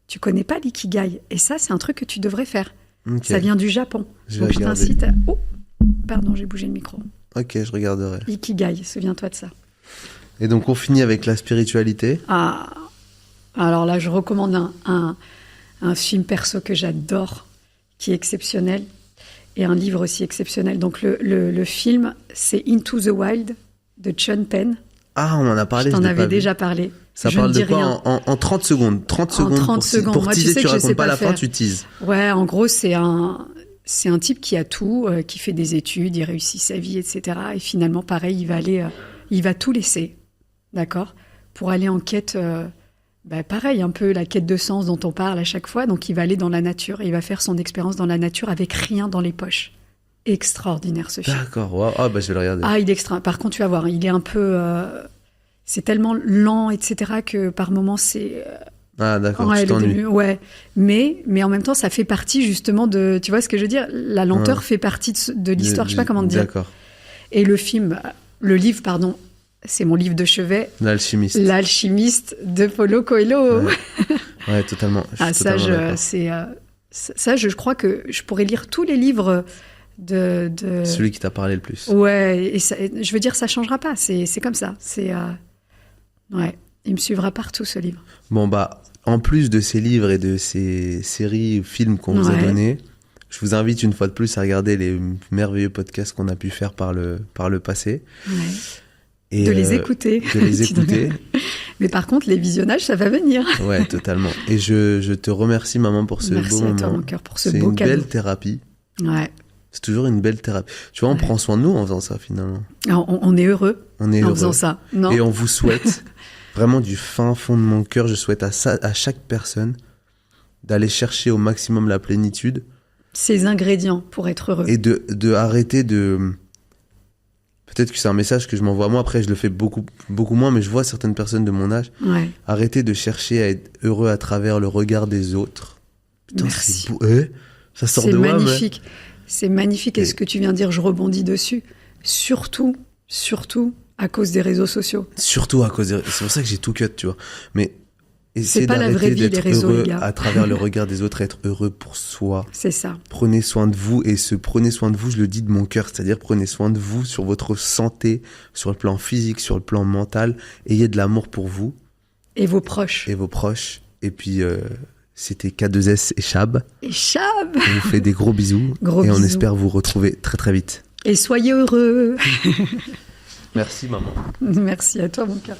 tu connais pas l'ikigai. Et ça, c'est un truc que tu devrais faire. Okay. Ça vient du Japon. Donc je t'incite à... Oh, pardon, j'ai bougé le micro. Ok, je regarderai. Ikigai, souviens-toi de ça. Et donc on finit avec la spiritualité. Ah, alors là, je recommande un film perso que j'adore, qui est exceptionnel, et un livre aussi exceptionnel. Donc le film, c'est Into the Wild de Sean Penn. Ah, on en a parlé. Je t'en avais déjà parlé. Ça Je parle ne de dis quoi rien. en 30 secondes 30 En secondes 30 secondes. pour Moi, tu teaser, sais tu que je sais racontes pas pas la fin, faire. tu teases. Ouais, en gros, c'est un type qui a tout, qui fait des études, il réussit sa vie, etc. Et finalement, pareil, il va tout laisser, d'accord, pour aller en quête, pareil, un peu la quête de sens dont on parle à chaque fois. Donc, il va aller dans la nature, il va faire son expérience dans la nature avec rien dans les poches. Extraordinaire, ce film. D'accord, wow. Ah, bah je vais le regarder. Ah, il est extra. Par contre, tu vas voir, il est un peu... c'est tellement lent, etc., que par moments, c'est... Ah, d'accord, Ouais, tu le t'ennuies. début, ouais. Mais en même temps, ça fait partie justement de... Tu vois ce que je veux dire? La lenteur fait partie de l'histoire, je sais pas comment te dire. D'accord. Et le livre, pardon, c'est mon livre de chevet, L'alchimiste. L'Alchimiste de Paulo Coelho. Ouais, ouais, totalement. Je suis totalement d'accord. Ça, je crois que je pourrais lire tous les livres de... Celui qui t'a parlé le plus. Ouais, et ça, je veux dire, ça changera pas. C'est comme ça. Ouais, il me suivra partout, ce livre. Bon, bah, en plus de ces livres et de ces séries ou films qu'on vous a donnés, je vous invite une fois de plus à regarder les merveilleux podcasts qu'on a pu faire par le passé. Ouais. Et de les écouter. De les écouter. Mais par contre, les visionnages, ça va venir. Ouais, totalement. Et je te remercie, maman, pour ce beau moment. Merci à toi, mon cœur, pour ce beau C'est une cadeau. belle thérapie. Ouais. C'est toujours une belle thérapie. Tu vois, on prend soin de nous en faisant ça, finalement. On est heureux On est en heureux. faisant ça. Non. Et on vous souhaite, vraiment du fin fond de mon cœur, je souhaite à chaque personne d'aller chercher au maximum la plénitude. Ces ingrédients pour être heureux. Et de arrêter de... Peut-être que c'est un message que je m'envoie moi, après je le fais beaucoup, beaucoup moins, mais je vois certaines personnes de mon âge. Ouais. Arrêter de chercher à être heureux à travers le regard des autres. Putain, Merci. c'est beau. Ça sort C'est de moi, magnifique. C'est magnifique. Et ce que tu viens de dire, je rebondis dessus. Surtout à cause des réseaux sociaux. Surtout à cause des... C'est pour ça que j'ai tout cut, tu vois. Mais essayez pas la vraie d'arrêter vie, les d'être réseaux, heureux les gars. à travers le regard des autres, être heureux pour soi. C'est ça. Prenez soin de vous, et prenez soin de vous, je le dis de mon cœur, c'est-à-dire prenez soin de vous sur votre santé, sur le plan physique, sur le plan mental. Ayez de l'amour pour vous. Et vos proches. Et vos proches. Et puis, c'était K2S et Chab. Et Chab. On vous fait des gros bisous. Gros et on bisous. espère vous retrouver très très vite. Et soyez heureux. Merci maman. Merci à toi, mon cœur.